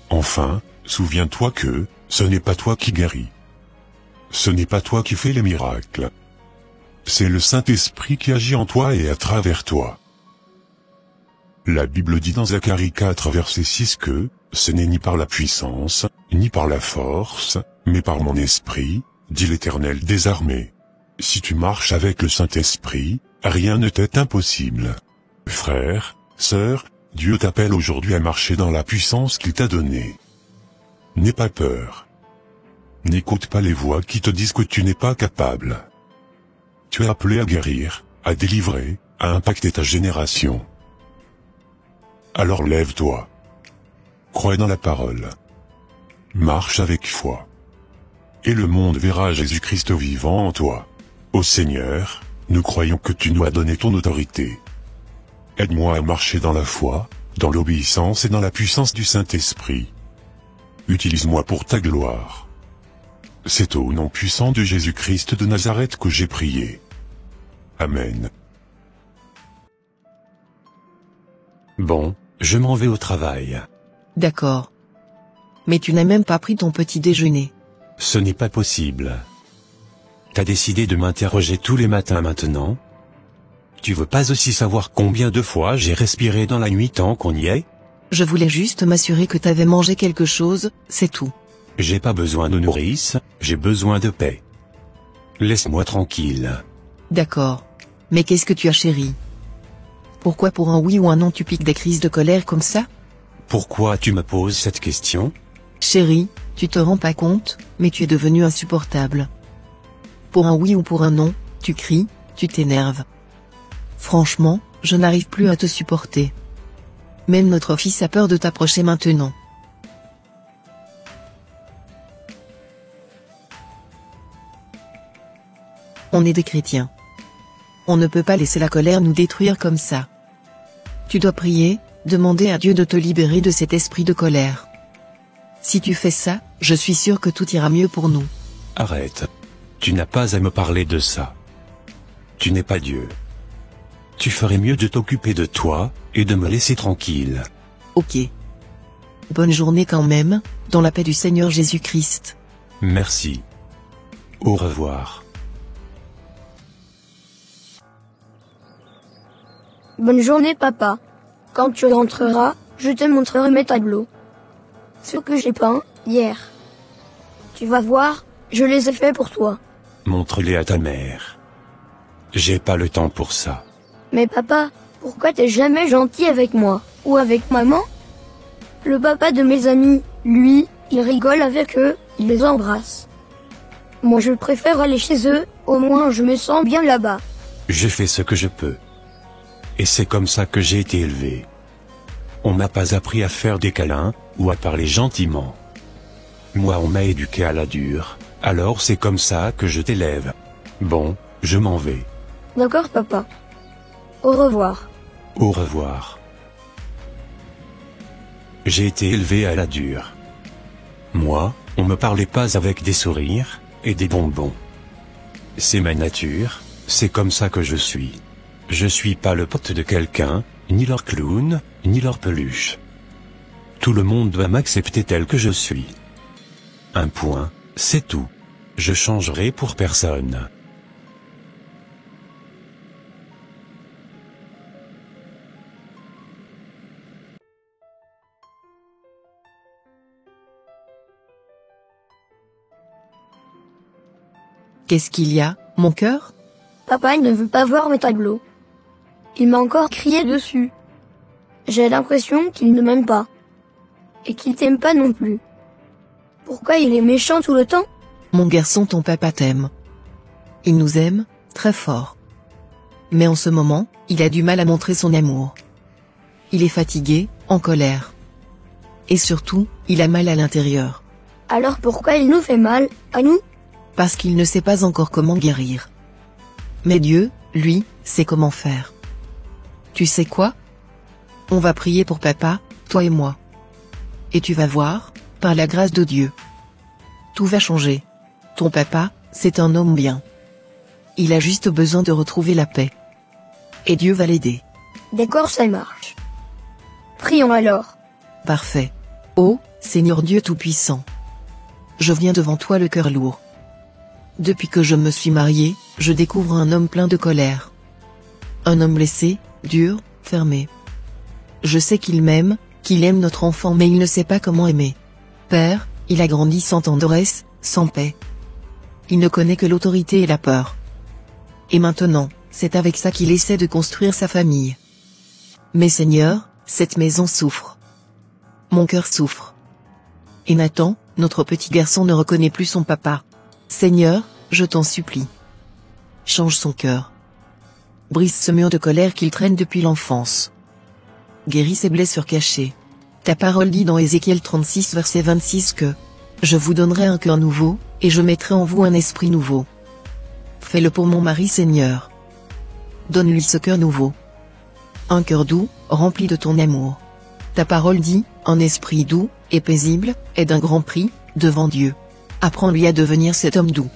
Enfin, souviens-toi que, ce n'est pas toi qui guéris. Ce n'est pas toi qui fais les miracles. C'est le Saint-Esprit qui agit en toi et à travers toi. La Bible dit dans Zacharie 4 verset 6 que, ce n'est ni par la puissance, ni par la force, mais par mon esprit, dit l'Éternel des armées. Si tu marches avec le Saint-Esprit, rien ne t'est impossible. Frère, sœur, Dieu t'appelle aujourd'hui à marcher dans la puissance qu'il t'a donnée. N'aie pas peur. N'écoute pas les voix qui te disent que tu n'es pas capable. Tu es appelé à guérir, à délivrer, à impacter ta génération. Alors lève-toi. Crois dans la parole. Marche avec foi. Et le monde verra Jésus-Christ vivant en toi. Ô Seigneur, nous croyons que tu nous as donné ton autorité. Aide-moi à marcher dans la foi, dans l'obéissance et dans la puissance du Saint-Esprit. Utilise-moi pour ta gloire. C'est au nom puissant de Jésus-Christ de Nazareth que j'ai prié. Amen. Bon, je m'en vais au travail. D'accord. Mais tu n'as même pas pris ton petit déjeuner. Ce n'est pas possible. T'as décidé de m'interroger tous les matins maintenant? Tu veux pas aussi savoir combien de fois j'ai respiré dans la nuit tant qu'on y est? Je voulais juste m'assurer que t'avais mangé quelque chose, c'est tout. J'ai pas besoin de nourrice, j'ai besoin de paix. Laisse-moi tranquille. D'accord. Mais qu'est-ce que tu as, chérie? Pourquoi pour un oui ou un non tu piques des crises de colère comme ça? Pourquoi tu me poses cette question? Chérie, tu te rends pas compte, mais tu es devenu insupportable. Pour un oui ou pour un non, tu cries, tu t'énerves. Franchement, je n'arrive plus à te supporter. Même notre fils a peur de t'approcher maintenant. On est des chrétiens. On ne peut pas laisser la colère nous détruire comme ça. Tu dois prier, demander à Dieu de te libérer de cet esprit de colère. Si tu fais ça, je suis sûr que tout ira mieux pour nous. Arrête. Tu n'as pas à me parler de ça. Tu n'es pas Dieu. Tu ferais mieux de t'occuper de toi, et de me laisser tranquille. Ok. Bonne journée quand même, dans la paix du Seigneur Jésus-Christ. Merci. Au revoir. Bonne journée, papa. Quand tu rentreras, je te montrerai mes tableaux. Ceux que j'ai peints hier. Tu vas voir, je les ai faits pour toi. Montre-les à ta mère. J'ai pas le temps pour ça. Mais papa, pourquoi t'es jamais gentil avec moi? Ou avec maman? Le papa de mes amis, lui, il rigole avec eux, il les embrasse. Moi je préfère aller chez eux, au moins je me sens bien là-bas. Je fais ce que je peux. Et c'est comme ça que j'ai été élevé. On m'a pas appris à faire des câlins, ou à parler gentiment. Moi on m'a éduqué à la dure, alors c'est comme ça que je t'élève. Bon, je m'en vais. D'accord papa. Au revoir. Au revoir. J'ai été élevé à la dure. Moi, on me parlait pas avec des sourires, et des bonbons. C'est ma nature, c'est comme ça que je suis. Je suis pas le pote de quelqu'un, ni leur clown, ni leur peluche. Tout le monde doit m'accepter tel que je suis. Un point, c'est tout. Je changerai pour personne. Qu'est-ce qu'il y a, mon cœur? Papa, il ne veut pas voir mes tableaux. Il m'a encore crié dessus. J'ai l'impression qu'il ne m'aime pas. Et qu'il t'aime pas non plus. Pourquoi il est méchant tout le temps? Mon garçon, ton papa t'aime. Il nous aime, très fort. Mais en ce moment, il a du mal à montrer son amour. Il est fatigué, en colère. Et surtout, il a mal à l'intérieur. Alors pourquoi il nous fait mal, à nous? Parce qu'il ne sait pas encore comment guérir. Mais Dieu, lui, sait comment faire. Tu sais quoi? On va prier pour papa, toi et moi. Et tu vas voir, par la grâce de Dieu, tout va changer. Ton papa, c'est un homme bien. Il a juste besoin de retrouver la paix. Et Dieu va l'aider. D'accord, ça marche. Prions alors. Parfait. Ô, Seigneur Dieu Tout-Puissant. Je viens devant toi le cœur lourd. Depuis que je me suis marié, je découvre un homme plein de colère. Un homme blessé, dur, fermé. Je sais qu'il m'aime, qu'il aime notre enfant, mais il ne sait pas comment aimer. Père, il a grandi sans tendresse, sans paix. Il ne connaît que l'autorité et la peur. Et maintenant, c'est avec ça qu'il essaie de construire sa famille. Mais Seigneur, cette maison souffre. Mon cœur souffre. Et Nathan, notre petit garçon, ne reconnaît plus son papa. Seigneur, je t'en supplie. Change son cœur. Brise ce mur de colère qu'il traîne depuis l'enfance. Guéris ses blessures cachées. Ta parole dit dans Ézéchiel 36 verset 26 que « Je vous donnerai un cœur nouveau, et je mettrai en vous un esprit nouveau. » Fais-le pour mon mari, Seigneur. Donne-lui ce cœur nouveau. Un cœur doux, rempli de ton amour. Ta parole dit « Un esprit doux et paisible est d'un grand prix, devant Dieu. » Apprends-lui à devenir cet homme doux.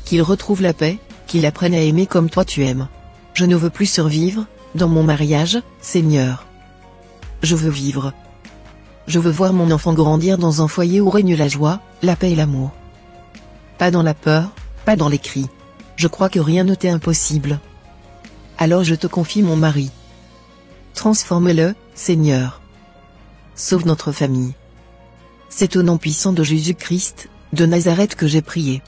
Qu'il retrouve la paix, qu'il apprenne à aimer comme toi tu aimes. Je ne veux plus survivre, dans mon mariage, Seigneur. Je veux vivre. Je veux voir mon enfant grandir dans un foyer où règne la joie, la paix et l'amour. Pas dans la peur, pas dans les cris. Je crois que rien ne t'est impossible. Alors je te confie mon mari. Transforme-le, Seigneur. Sauve notre famille. C'est au nom puissant de Jésus-Christ, de Nazareth que j'ai prié.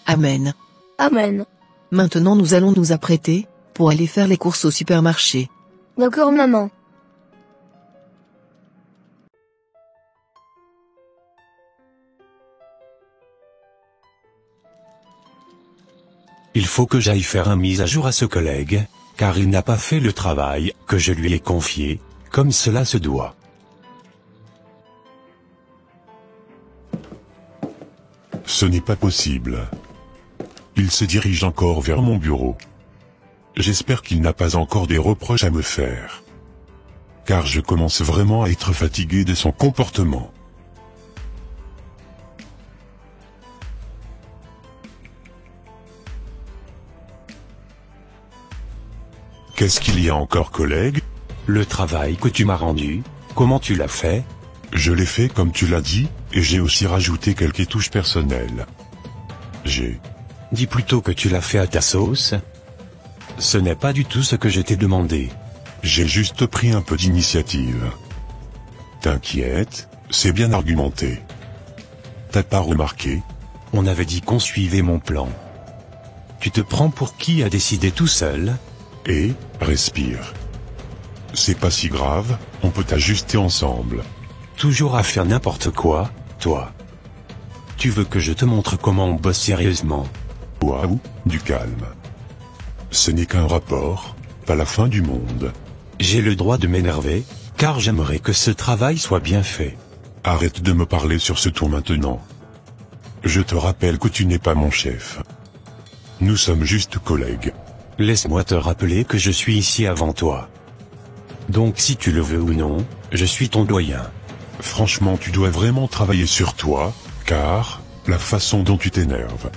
Amen. Amen. Maintenant nous allons nous apprêter, pour aller faire les courses au supermarché. D'accord, maman. Il faut que j'aille faire un mise à jour à ce collègue, car il n'a pas fait le travail que je lui ai confié, comme cela se doit. Ce n'est pas possible. Il se dirige encore vers mon bureau. J'espère qu'il n'a pas encore des reproches à me faire. Car je commence vraiment à être fatigué de son comportement. Qu'est-ce qu'il y a encore, collègue? Le travail que tu m'as rendu, comment tu l'as fait? Je l'ai fait comme tu l'as dit, et j'ai aussi rajouté quelques touches personnelles. Dis plutôt que tu l'as fait à ta sauce. Ce n'est pas du tout ce que je t'ai demandé. J'ai juste pris un peu d'initiative. T'inquiète, c'est bien argumenté. T'as pas remarqué? On avait dit qu'on suivait mon plan. Tu te prends pour qui a décidé tout seul? Et, respire. C'est pas si grave, on peut t'ajuster ensemble. Toujours à faire n'importe quoi, toi. Tu veux que je te montre comment on bosse sérieusement? Waouh, du calme. Ce n'est qu'un rapport, pas la fin du monde. J'ai le droit de m'énerver, car j'aimerais que ce travail soit bien fait. Arrête de me parler sur ce ton maintenant. Je te rappelle que tu n'es pas mon chef. Nous sommes juste collègues. Laisse-moi te rappeler que je suis ici avant toi. Donc si tu le veux ou non, je suis ton doyen. Franchement, tu dois vraiment travailler sur toi, car, la façon dont tu t'énerves.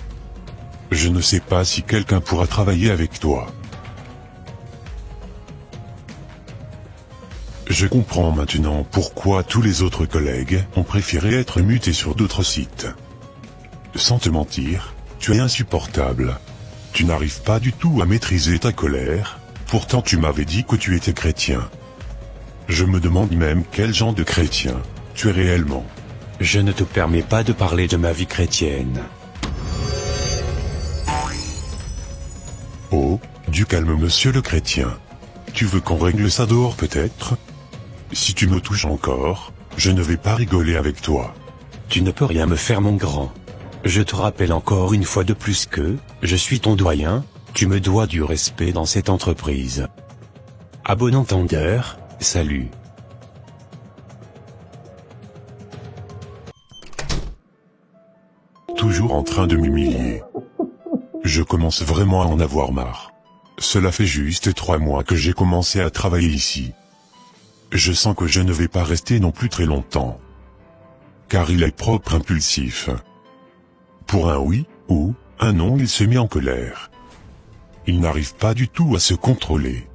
Je ne sais pas si quelqu'un pourra travailler avec toi. Je comprends maintenant pourquoi tous les autres collègues ont préféré être mutés sur d'autres sites. Sans te mentir, tu es insupportable. Tu n'arrives pas du tout à maîtriser ta colère, pourtant tu m'avais dit que tu étais chrétien. Je me demande même quel genre de chrétien tu es réellement. Je ne te permets pas de parler de ma vie chrétienne. Oh, du calme monsieur le chrétien. Tu veux qu'on règle ça dehors peut-être? Si tu me touches encore, je ne vais pas rigoler avec toi. Tu ne peux rien me faire mon grand. Je te rappelle encore une fois de plus que, je suis ton doyen, tu me dois du respect dans cette entreprise. À bon entendeur, salut. Toujours en train de m'humilier. Je commence vraiment à en avoir marre. Cela fait juste 3 mois que j'ai commencé à travailler ici. Je sens que je ne vais pas rester non plus très longtemps. Car il est propre impulsif. Pour un oui, ou un non, il se met en colère. Il n'arrive pas du tout à se contrôler.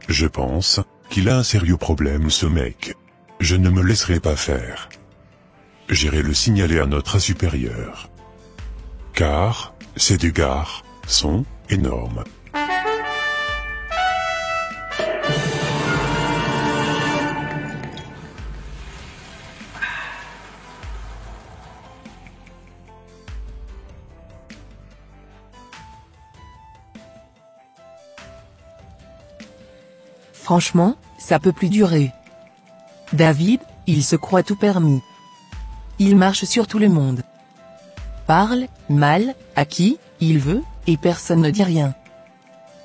Je pense qu'il a un sérieux problème ce mec. Je ne me laisserai pas faire. J'irai le signaler à notre supérieur. Car, ses dégâts sont énormes. Franchement, ça peut plus durer. David, il se croit tout permis. Il marche sur tout le monde. Parle, mal, à qui, il veut, et personne ne dit rien.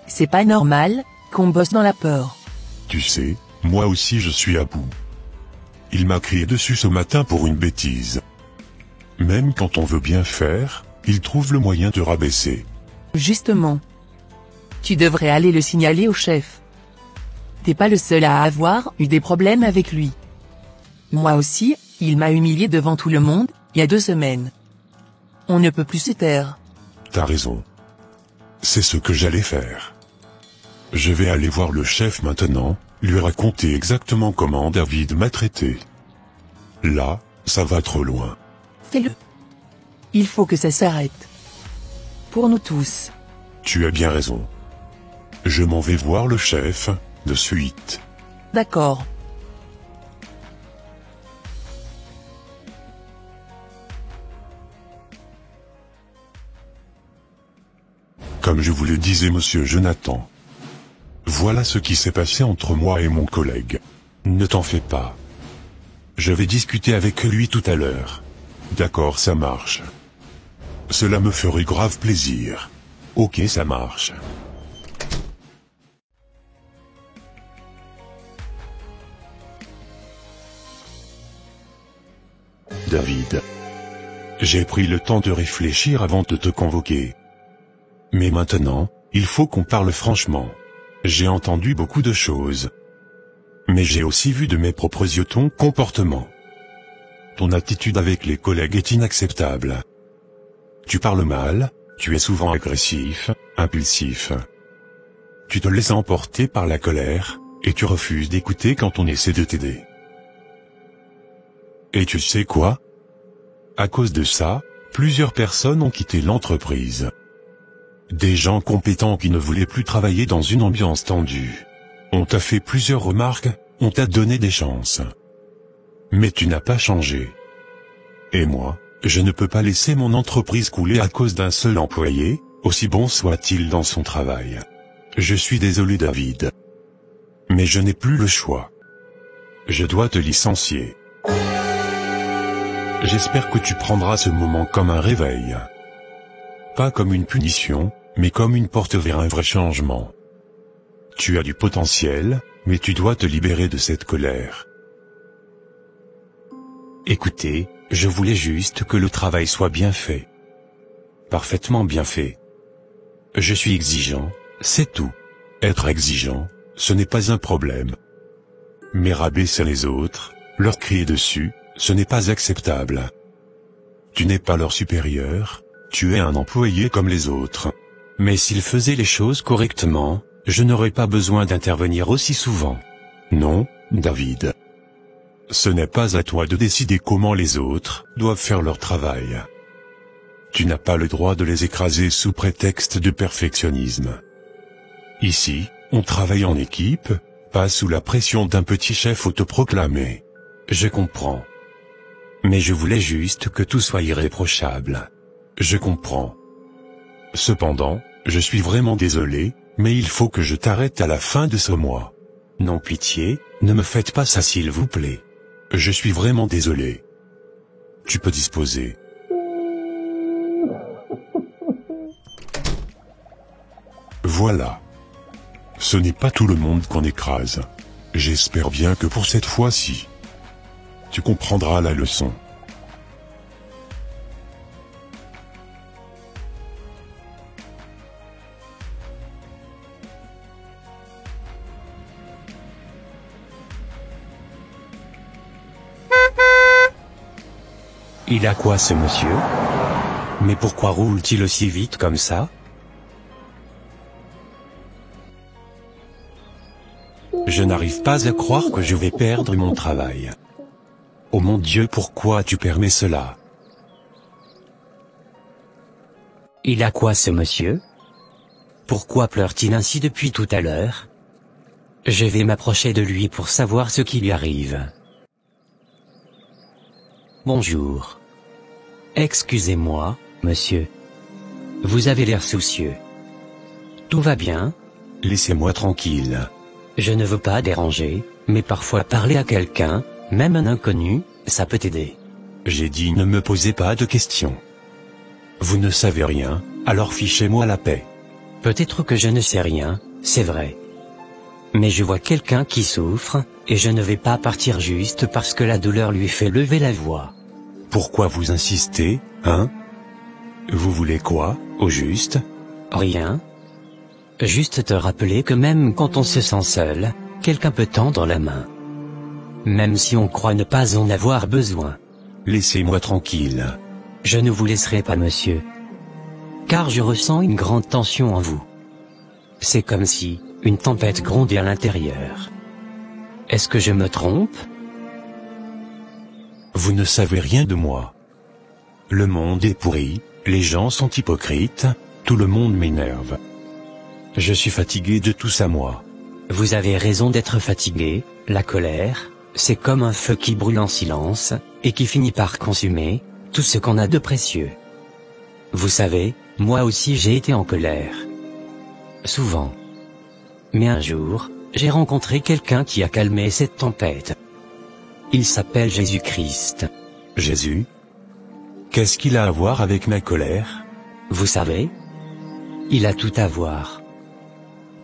C'est pas normal, qu'on bosse dans la peur. Tu sais, moi aussi je suis à bout. Il m'a crié dessus ce matin pour une bêtise. Même quand on veut bien faire, il trouve le moyen de rabaisser. Justement. Tu devrais aller le signaler au chef. T'es pas le seul à avoir eu des problèmes avec lui. Moi aussi, il m'a humilié devant tout le monde, il y a 2 semaines. On ne peut plus se taire. T'as raison. C'est ce que j'allais faire. Je vais aller voir le chef maintenant, lui raconter exactement comment David m'a traité. Là, ça va trop loin. Fais-le. Il faut que ça s'arrête. Pour nous tous. Tu as bien raison. Je m'en vais voir le chef, de suite. D'accord. Comme je vous le disais monsieur Jonathan. Voilà ce qui s'est passé entre moi et mon collègue. Ne t'en fais pas. Je vais discuter avec lui tout à l'heure. D'accord, ça marche. Cela me ferait grave plaisir. Ok, ça marche. David. J'ai pris le temps de réfléchir avant de te convoquer. Mais maintenant, il faut qu'on parle franchement. J'ai entendu beaucoup de choses. Mais j'ai aussi vu de mes propres yeux ton comportement. Ton attitude avec les collègues est inacceptable. Tu parles mal, tu es souvent agressif, impulsif. Tu te laisses emporter par la colère, et tu refuses d'écouter quand on essaie de t'aider. Et tu sais quoi? À cause de ça, plusieurs personnes ont quitté l'entreprise. Des gens compétents qui ne voulaient plus travailler dans une ambiance tendue. On t'a fait plusieurs remarques, on t'a donné des chances. Mais tu n'as pas changé. Et moi, je ne peux pas laisser mon entreprise couler à cause d'un seul employé, aussi bon soit-il dans son travail. Je suis désolé David. Mais je n'ai plus le choix. Je dois te licencier. J'espère que tu prendras ce moment comme un réveil. Pas comme une punition, mais comme une porte vers un vrai changement. Tu as du potentiel, mais tu dois te libérer de cette colère. Écoutez, je voulais juste que le travail soit bien fait. Parfaitement bien fait. Je suis exigeant, c'est tout. Être exigeant, ce n'est pas un problème. Mais rabaisser les autres, leur crier dessus, ce n'est pas acceptable. Tu n'es pas leur supérieur, tu es un employé comme les autres. Mais s'ils faisaient les choses correctement, je n'aurais pas besoin d'intervenir aussi souvent. Non, David. Ce n'est pas à toi de décider comment les autres doivent faire leur travail. Tu n'as pas le droit de les écraser sous prétexte de perfectionnisme. Ici, on travaille en équipe, pas sous la pression d'un petit chef autoproclamé. Je comprends. Mais je voulais juste que tout soit irréprochable. Je comprends. Cependant, je suis vraiment désolé, mais il faut que je t'arrête à la fin de ce mois. Non, pitié, ne me faites pas ça s'il vous plaît. Je suis vraiment désolé. Tu peux disposer. Voilà. Ce n'est pas tout le monde qu'on écrase. J'espère bien que pour cette fois-ci, tu comprendras la leçon. Il a quoi ce monsieur? Mais pourquoi roule-t-il aussi vite comme ça? Je n'arrive pas à croire que je vais perdre mon travail. Oh mon Dieu, pourquoi tu permets cela? Il a quoi ce monsieur? Pourquoi pleure-t-il ainsi depuis tout à l'heure? Je vais m'approcher de lui pour savoir ce qui lui arrive. Bonjour. Excusez-moi, monsieur. Vous avez l'air soucieux. Tout va bien? Laissez-moi tranquille. Je ne veux pas déranger, mais parfois parler à quelqu'un, même un inconnu, ça peut aider. J'ai dit ne me posez pas de questions. Vous ne savez rien, alors fichez-moi la paix. Peut-être que je ne sais rien, c'est vrai. Mais je vois quelqu'un qui souffre, et je ne vais pas partir juste parce que la douleur lui fait lever la voix. Pourquoi vous insistez, hein? Vous voulez quoi, au juste? Rien. Juste te rappeler que même quand on se sent seul, quelqu'un peut tendre la main. Même si on croit ne pas en avoir besoin. Laissez-moi tranquille. Je ne vous laisserai pas, monsieur. Car je ressens une grande tension en vous. C'est comme si une tempête grondait à l'intérieur. Est-ce que je me trompe? Vous ne savez rien de moi. Le monde est pourri, les gens sont hypocrites, tout le monde m'énerve. Je suis fatigué de tout ça moi. Vous avez raison d'être fatigué, la colère, c'est comme un feu qui brûle en silence, et qui finit par consumer tout ce qu'on a de précieux. Vous savez, moi aussi j'ai été en colère. Souvent. Mais un jour, j'ai rencontré quelqu'un qui a calmé cette tempête. Il s'appelle Jésus-Christ. Jésus? Qu'est-ce qu'il a à voir avec ma colère? Vous savez? Il a tout à voir.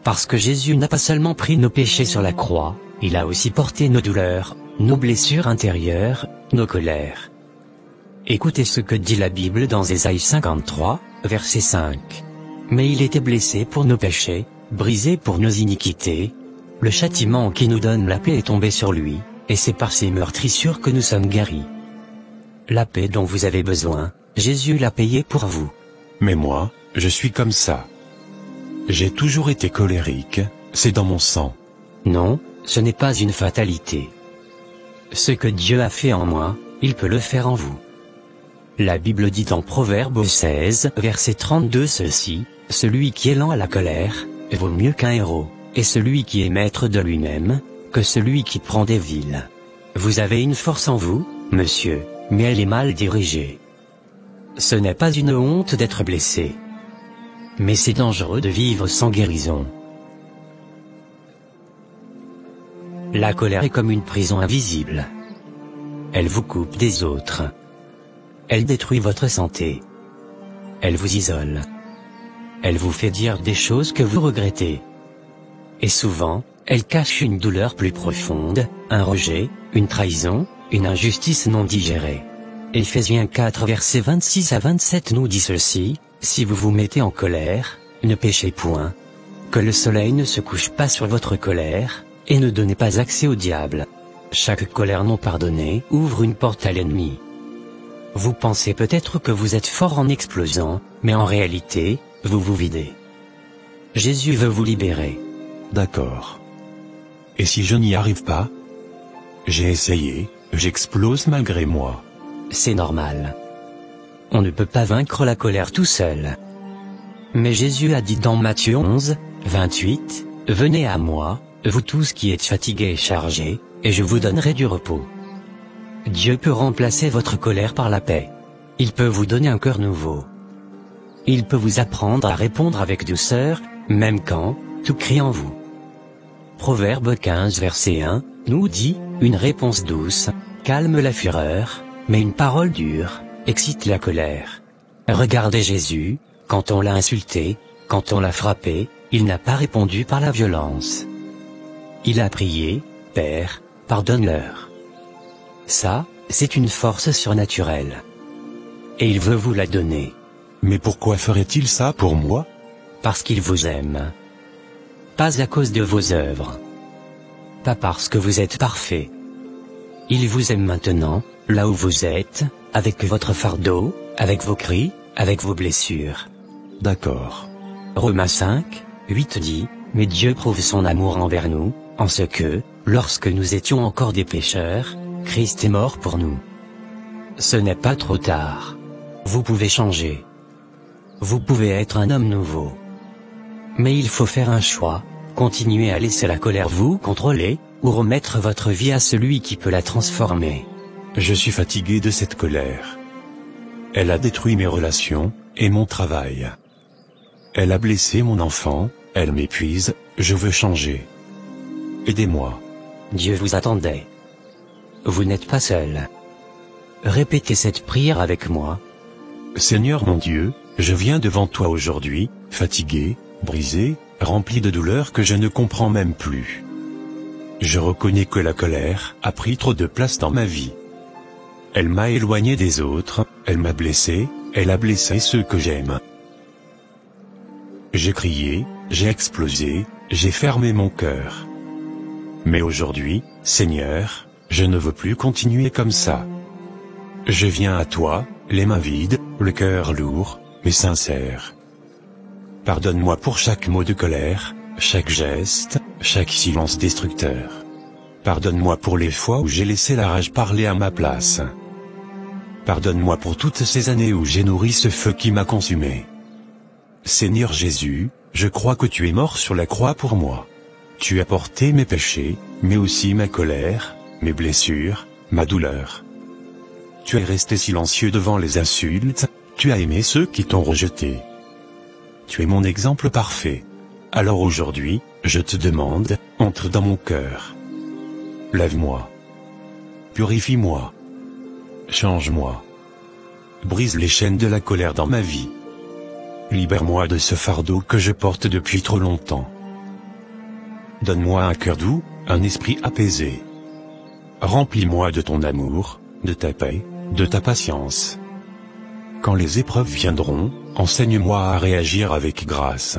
Parce que Jésus n'a pas seulement pris nos péchés sur la croix, il a aussi porté nos douleurs, nos blessures intérieures, nos colères. Écoutez ce que dit la Bible dans Ésaïe 53, verset 5. Mais il était blessé pour nos péchés, brisé pour nos iniquités. Le châtiment qui nous donne la paix est tombé sur lui, et c'est par ses meurtrissures que nous sommes guéris. La paix dont vous avez besoin, Jésus l'a payée pour vous. Mais moi, je suis comme ça. J'ai toujours été colérique, c'est dans mon sang. Non, ce n'est pas une fatalité. Ce que Dieu a fait en moi, il peut le faire en vous. La Bible dit en Proverbe 16, verset 32 ceci, « Celui qui est lent à la colère, vaut mieux qu'un héros, et celui qui est maître de lui-même, que celui qui prend des villes. » Vous avez une force en vous, monsieur, mais elle est mal dirigée. Ce n'est pas une honte d'être blessé. Mais c'est dangereux de vivre sans guérison. La colère est comme une prison invisible. Elle vous coupe des autres. Elle détruit votre santé. Elle vous isole. Elle vous fait dire des choses que vous regrettez. Et souvent, elle cache une douleur plus profonde, un rejet, une trahison, une injustice non digérée. Éphésiens 4 versets 26 à 27 nous dit ceci, « Si vous vous mettez en colère, ne péchez point. Que le soleil ne se couche pas sur votre colère, et ne donnez pas accès au diable. Chaque colère non pardonnée ouvre une porte à l'ennemi. » Vous pensez peut-être que vous êtes fort en explosant, mais en réalité, vous vous videz. Jésus veut vous libérer. D'accord. Et si je n'y arrive pas? J'ai essayé, j'explose malgré moi. C'est normal. On ne peut pas vaincre la colère tout seul. Mais Jésus a dit dans Matthieu 11, 28, « Venez à moi, vous tous qui êtes fatigués et chargés, et je vous donnerai du repos. » Dieu peut remplacer votre colère par la paix. Il peut vous donner un cœur nouveau. Il peut vous apprendre à répondre avec douceur, même quand tout crie en vous. Proverbe 15 verset 1, nous dit, une réponse douce, calme la fureur, mais une parole dure, excite la colère. Regardez Jésus, quand on l'a insulté, quand on l'a frappé, il n'a pas répondu par la violence. Il a prié, Père, pardonne-leur. Ça, c'est une force surnaturelle. Et il veut vous la donner. Mais pourquoi ferait-il ça pour moi? Parce qu'il vous aime. Pas à cause de vos œuvres. Pas parce que vous êtes parfait. Il vous aime maintenant, là où vous êtes, avec votre fardeau, avec vos cris, avec vos blessures. D'accord. Romains 5, 8 dit, « Mais Dieu prouve son amour envers nous, en ce que, lorsque nous étions encore des pécheurs, Christ est mort pour nous. » Ce n'est pas trop tard. Vous pouvez changer. Vous pouvez être un homme nouveau. Mais il faut faire un choix, continuer à laisser la colère vous contrôler, ou remettre votre vie à celui qui peut la transformer. Je suis fatigué de cette colère. Elle a détruit mes relations, et mon travail. Elle a blessé mon enfant, elle m'épuise, je veux changer. Aidez-moi. Dieu vous attendait. Vous n'êtes pas seul. Répétez cette prière avec moi. Seigneur mon Dieu, je viens devant toi aujourd'hui, fatigué, brisé, rempli de douleurs que je ne comprends même plus. Je reconnais que la colère a pris trop de place dans ma vie. Elle m'a éloigné des autres, elle m'a blessé, elle a blessé ceux que j'aime. J'ai crié, j'ai explosé, j'ai fermé mon cœur. Mais aujourd'hui, Seigneur, je ne veux plus continuer comme ça. Je viens à toi, les mains vides, le cœur lourd, mais sincère. Pardonne-moi pour chaque mot de colère, chaque geste, chaque silence destructeur. Pardonne-moi pour les fois où j'ai laissé la rage parler à ma place. Pardonne-moi pour toutes ces années où j'ai nourri ce feu qui m'a consumé. Seigneur Jésus, je crois que tu es mort sur la croix pour moi. Tu as porté mes péchés, mais aussi ma colère, mes blessures, ma douleur. Tu es resté silencieux devant les insultes, tu as aimé ceux qui t'ont rejeté. Tu es mon exemple parfait. Alors aujourd'hui, je te demande, entre dans mon cœur. Lave-moi. Purifie-moi. Change-moi. Brise les chaînes de la colère dans ma vie. Libère-moi de ce fardeau que je porte depuis trop longtemps. Donne-moi un cœur doux, un esprit apaisé. Remplis-moi de ton amour, de ta paix, de ta patience. Quand les épreuves viendront, enseigne-moi à réagir avec grâce.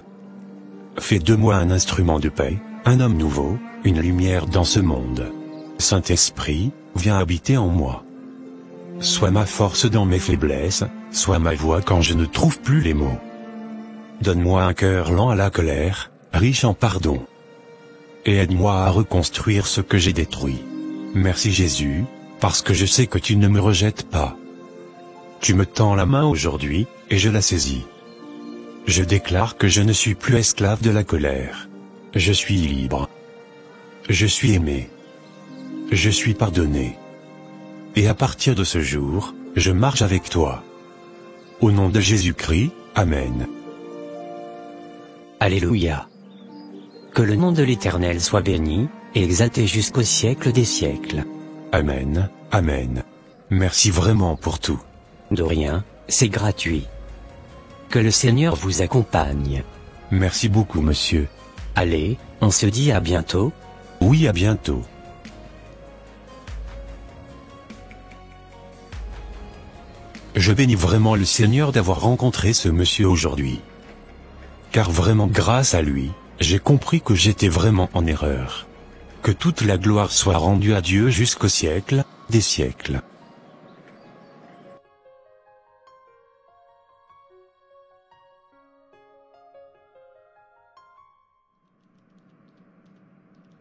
Fais de moi un instrument de paix, un homme nouveau, une lumière dans ce monde. Saint-Esprit, viens habiter en moi. Sois ma force dans mes faiblesses, sois ma voix quand je ne trouve plus les mots. Donne-moi un cœur lent à la colère, riche en pardon. Et aide-moi à reconstruire ce que j'ai détruit. Merci Jésus, parce que je sais que tu ne me rejettes pas. Tu me tends la main aujourd'hui, et je la saisis. Je déclare que je ne suis plus esclave de la colère. Je suis libre. Je suis aimé. Je suis pardonné. Et à partir de ce jour, je marche avec toi. Au nom de Jésus-Christ, Amen. Alléluia. Que le nom de l'Éternel soit béni, et exalté jusqu'au siècle des siècles. Amen, Amen. Merci vraiment pour tout. De rien, c'est gratuit. Que le Seigneur vous accompagne. Merci beaucoup monsieur. Allez, on se dit à bientôt. Oui, à bientôt. Je bénis vraiment le Seigneur d'avoir rencontré ce monsieur aujourd'hui. Car vraiment grâce à lui, j'ai compris que j'étais vraiment en erreur. Que toute la gloire soit rendue à Dieu jusqu'au siècle des siècles.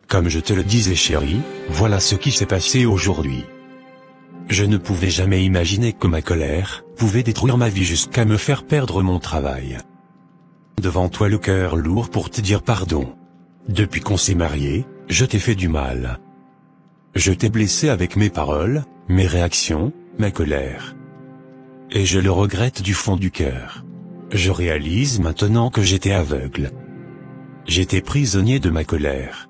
Comme je te le disais chérie, voilà ce qui s'est passé aujourd'hui. Je ne pouvais jamais imaginer que ma colère pouvait détruire ma vie jusqu'à me faire perdre mon travail. Devant toi le cœur lourd pour te dire pardon. Depuis qu'on s'est mariés, je t'ai fait du mal. Je t'ai blessé avec mes paroles, mes réactions, ma colère. Et je le regrette du fond du cœur. Je réalise maintenant que j'étais aveugle. J'étais prisonnier de ma colère.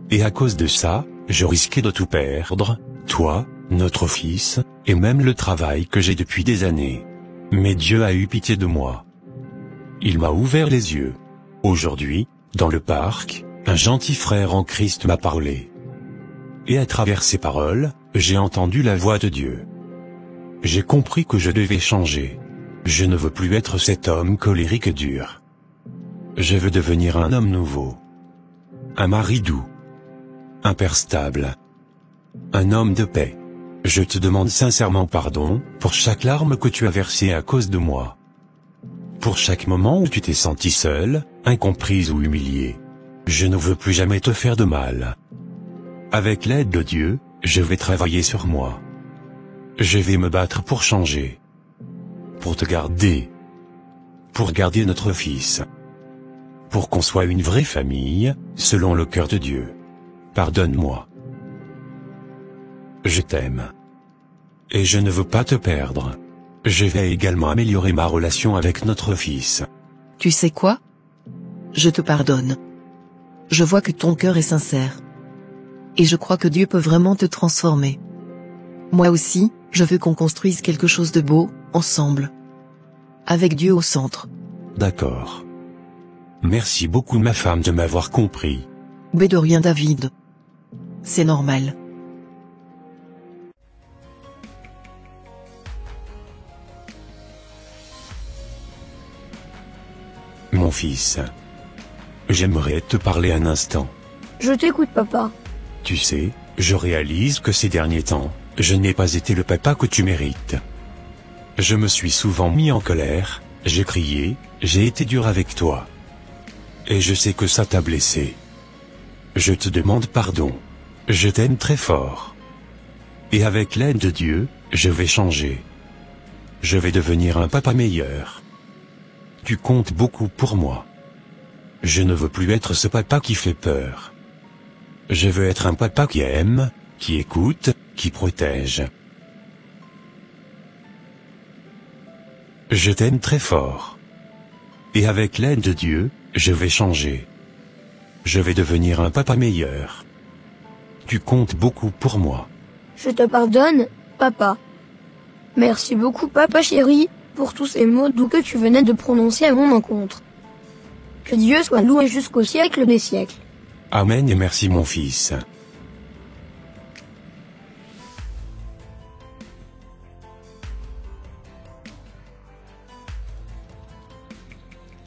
Et à cause de ça, je risquais de tout perdre, toi, notre fils, et même le travail que j'ai depuis des années. Mais Dieu a eu pitié de moi. Il m'a ouvert les yeux. Aujourd'hui, dans le parc, un gentil frère en Christ m'a parlé. Et à travers ces paroles, j'ai entendu la voix de Dieu. J'ai compris que je devais changer. Je ne veux plus être cet homme colérique et dur. Je veux devenir un homme nouveau. Un mari doux. Un père stable. Un homme de paix. Je te demande sincèrement pardon pour chaque larme que tu as versée à cause de moi. Pour chaque moment où tu t'es senti seule, incomprise ou humiliée. Je ne veux plus jamais te faire de mal. Avec l'aide de Dieu, je vais travailler sur moi. Je vais me battre pour changer. Pour te garder. Pour garder notre fils. Pour qu'on soit une vraie famille, selon le cœur de Dieu. Pardonne-moi. Je t'aime. Et je ne veux pas te perdre. Je vais également améliorer ma relation avec notre fils. Tu sais quoi? Je te pardonne. Je vois que ton cœur est sincère. Et je crois que Dieu peut vraiment te transformer. Moi aussi, je veux qu'on construise quelque chose de beau, ensemble. Avec Dieu au centre. D'accord. Merci beaucoup ma femme de m'avoir compris. Mais de rien David. C'est normal. Mon fils. J'aimerais te parler un instant. Je t'écoute, papa. Tu sais, je réalise que ces derniers temps, je n'ai pas été le papa que tu mérites. Je me suis souvent mis en colère, j'ai crié, j'ai été dur avec toi. Et je sais que ça t'a blessé. Je te demande pardon. Je t'aime très fort. Et avec l'aide de Dieu, je vais changer. Je vais devenir un papa meilleur. Tu comptes beaucoup pour moi. Je ne veux plus être ce papa qui fait peur. Je veux être un papa qui aime, qui écoute, qui protège. Je t'aime très fort. Et avec l'aide de Dieu, je vais changer. Je vais devenir un papa meilleur. Tu comptes beaucoup pour moi. Je te pardonne, papa. Merci beaucoup, papa chéri, pour tous ces mots doux que tu venais de prononcer à mon encontre. Que Dieu soit loué jusqu'au siècle des siècles. Amen et merci mon fils.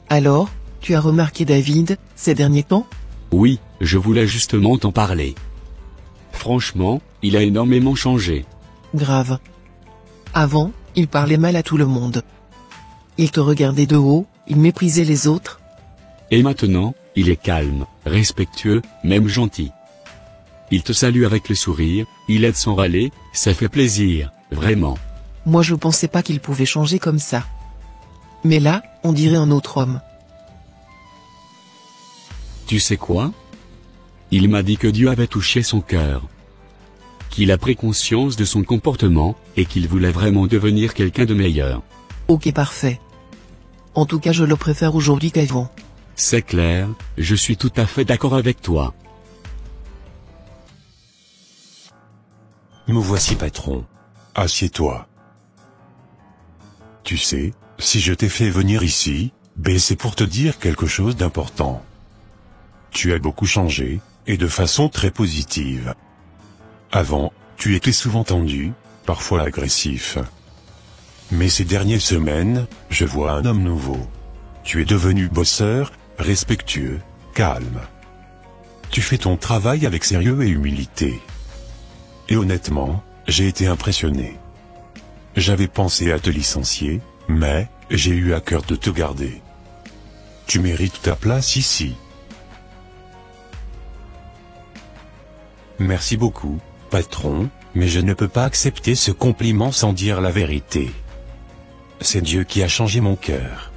Alors, tu as remarqué David, ces derniers temps? Oui, je voulais justement t'en parler. Franchement, il a énormément changé. Grave. Avant, il parlait mal à tout le monde. Il te regardait de haut, il méprisait les autres. Et maintenant, il est calme, respectueux, même gentil. Il te salue avec le sourire, il aide sans râler, ça fait plaisir, vraiment. Moi je pensais pas qu'il pouvait changer comme ça. Mais là, on dirait un autre homme. Tu sais quoi? Il m'a dit que Dieu avait touché son cœur. Qu'il a pris conscience de son comportement, et qu'il voulait vraiment devenir quelqu'un de meilleur. Ok parfait. En tout cas je le préfère aujourd'hui qu'avant. C'est clair, je suis tout à fait d'accord avec toi. Me voici patron. Assieds-toi. Tu sais, si je t'ai fait venir ici, c'est pour te dire quelque chose d'important. Tu as beaucoup changé, et de façon très positive. Avant, tu étais souvent tendu, parfois agressif. Mais ces dernières semaines, je vois un homme nouveau. Tu es devenu bosseur, respectueux, calme. Tu fais ton travail avec sérieux et humilité. Et honnêtement, j'ai été impressionné. J'avais pensé à te licencier, mais j'ai eu à cœur de te garder. Tu mérites ta place ici. Merci beaucoup, patron, mais je ne peux pas accepter ce compliment sans dire la vérité. C'est Dieu qui a changé mon cœur.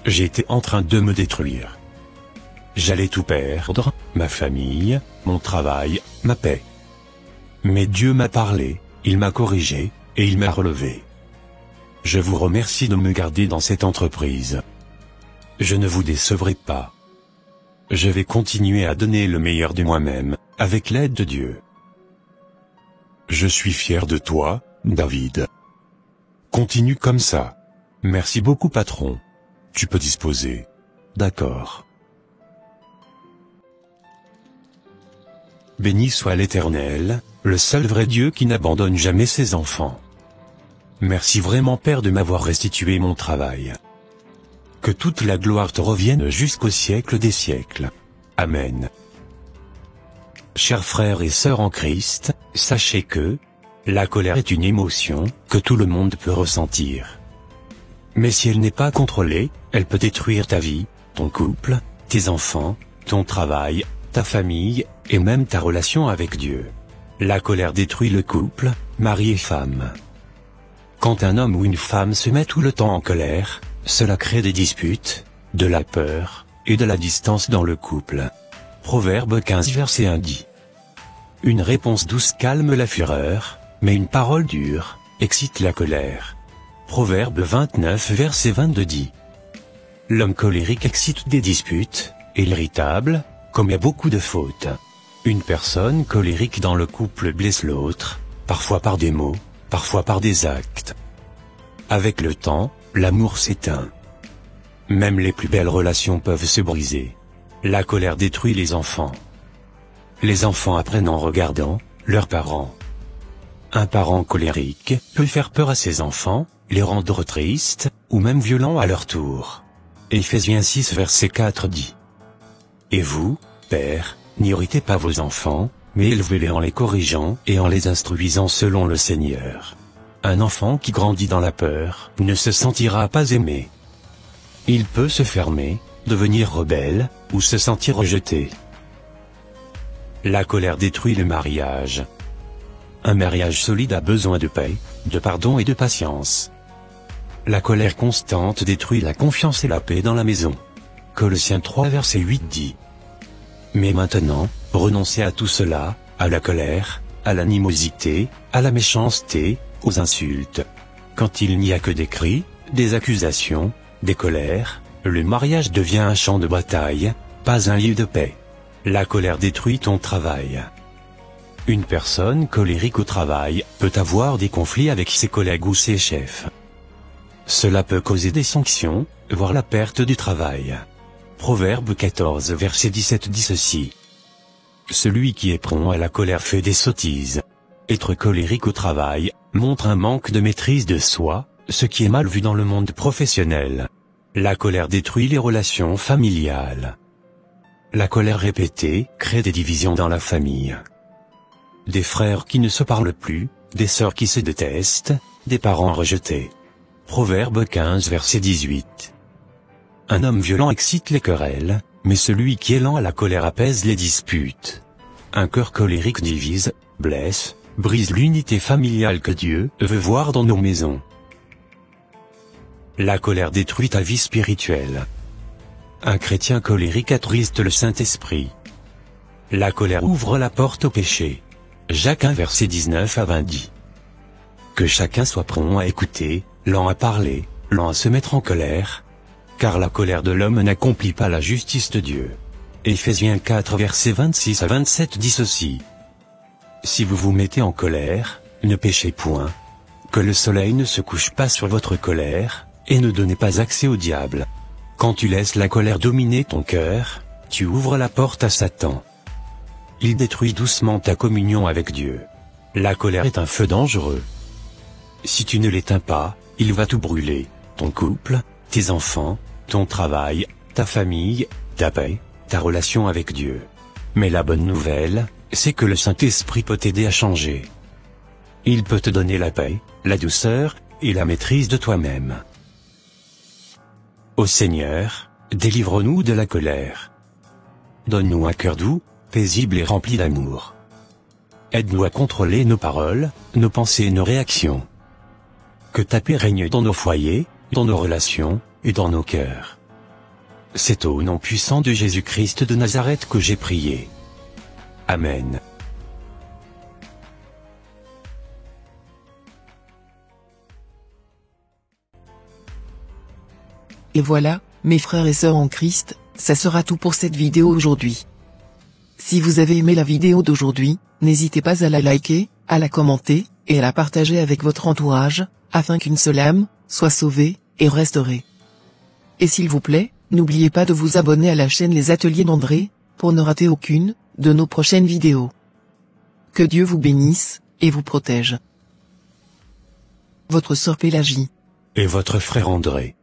J'étais en train de me détruire. J'allais tout perdre, ma famille, mon travail, ma paix. Mais Dieu m'a parlé, il m'a corrigé, et il m'a relevé. Je vous remercie de me garder dans cette entreprise. Je ne vous décevrai pas. Je vais continuer à donner le meilleur de moi-même, avec l'aide de Dieu. Je suis fier de toi, David. Continue comme ça. Merci beaucoup, patron. Tu peux disposer. D'accord. Béni soit l'Éternel, le seul vrai Dieu qui n'abandonne jamais ses enfants. Merci vraiment, Père, de m'avoir restitué mon travail. Que toute la gloire te revienne jusqu'au siècle des siècles. Amen. Chers frères et sœurs en Christ, sachez que la colère est une émotion que tout le monde peut ressentir. Mais si elle n'est pas contrôlée, elle peut détruire ta vie, ton couple, tes enfants, ton travail, ta famille, et même ta relation avec Dieu. La colère détruit le couple, mari et femme. Quand un homme ou une femme se met tout le temps en colère, cela crée des disputes, de la peur, et de la distance dans le couple. Proverbe 15 verset 1 dit. Une réponse douce calme la fureur, mais une parole dure excite la colère. Proverbe 29 verset 22 dit. L'homme colérique excite des disputes, et l'irritable commet beaucoup de fautes. Une personne colérique dans le couple blesse l'autre, parfois par des mots, parfois par des actes. Avec le temps, l'amour s'éteint. Même les plus belles relations peuvent se briser. La colère détruit les enfants. Les enfants apprennent en regardant leurs parents. Un parent colérique peut faire peur à ses enfants, les rendre tristes, ou même violents à leur tour. Éphésiens 6 verset 4 dit. Et vous, pères, n'irritez pas vos enfants, mais élevez-les en les corrigeant et en les instruisant selon le Seigneur. Un enfant qui grandit dans la peur ne se sentira pas aimé. Il peut se fermer, devenir rebelle, ou se sentir rejeté. La colère détruit le mariage. Un mariage solide a besoin de paix, de pardon et de patience. La colère constante détruit la confiance et la paix dans la maison. Colossiens 3 verset 8 dit. Mais maintenant, renoncez à tout cela, à la colère, à l'animosité, à la méchanceté, aux insultes. Quand il n'y a que des cris, des accusations, des colères, le mariage devient un champ de bataille, pas un lieu de paix. La colère détruit ton travail. Une personne colérique au travail peut avoir des conflits avec ses collègues ou ses chefs. Cela peut causer des sanctions, voire la perte du travail. Proverbe 14 verset 17 dit ceci. Celui qui est prompt à la colère fait des sottises. Être colérique au travail montre un manque de maîtrise de soi, ce qui est mal vu dans le monde professionnel. La colère détruit les relations familiales. La colère répétée crée des divisions dans la famille. Des frères qui ne se parlent plus, des sœurs qui se détestent, des parents rejetés. Proverbe 15 verset 18. Un homme violent excite les querelles, mais celui qui est lent à la colère apaise les disputes. Un cœur colérique divise, blesse, brise l'unité familiale que Dieu veut voir dans nos maisons. La colère détruit ta vie spirituelle. Un chrétien colérique attriste le Saint-Esprit. La colère ouvre la porte au péché. Jacques 1 verset 19 à 20 dit. Que chacun soit prompt à écouter, lent à parler, lent à se mettre en colère, car la colère de l'homme n'accomplit pas la justice de Dieu. Éphésiens 4 verset 26 à 27 dit ceci. Si vous vous mettez en colère, ne péchez point. Que le soleil ne se couche pas sur votre colère, et ne donnez pas accès au diable. Quand tu laisses la colère dominer ton cœur, tu ouvres la porte à Satan. Il détruit doucement ta communion avec Dieu. La colère est un feu dangereux. Si tu ne l'éteins pas, il va tout brûler, ton couple, tes enfants, ton travail, ta famille, ta paix, ta relation avec Dieu. Mais la bonne nouvelle, c'est que le Saint-Esprit peut t'aider à changer. Il peut te donner la paix, la douceur, et la maîtrise de toi-même. Ô Seigneur, délivre-nous de la colère. Donne-nous un cœur doux, paisible et rempli d'amour. Aide-nous à contrôler nos paroles, nos pensées et nos réactions. Que ta paix règne dans nos foyers, dans nos relations, et dans nos cœurs. C'est au nom puissant de Jésus-Christ de Nazareth que j'ai prié. Amen. Et voilà, mes frères et sœurs en Christ, ça sera tout pour cette vidéo aujourd'hui. Si vous avez aimé la vidéo d'aujourd'hui, n'hésitez pas à la liker, à la commenter, et à la partager avec votre entourage, afin qu'une seule âme soit sauvée et restaurée. Et s'il vous plaît, n'oubliez pas de vous abonner à la chaîne Les Ateliers d'André, pour ne rater aucune de nos prochaines vidéos. Que Dieu vous bénisse et vous protège. Votre sœur Pélagie. Et votre frère André.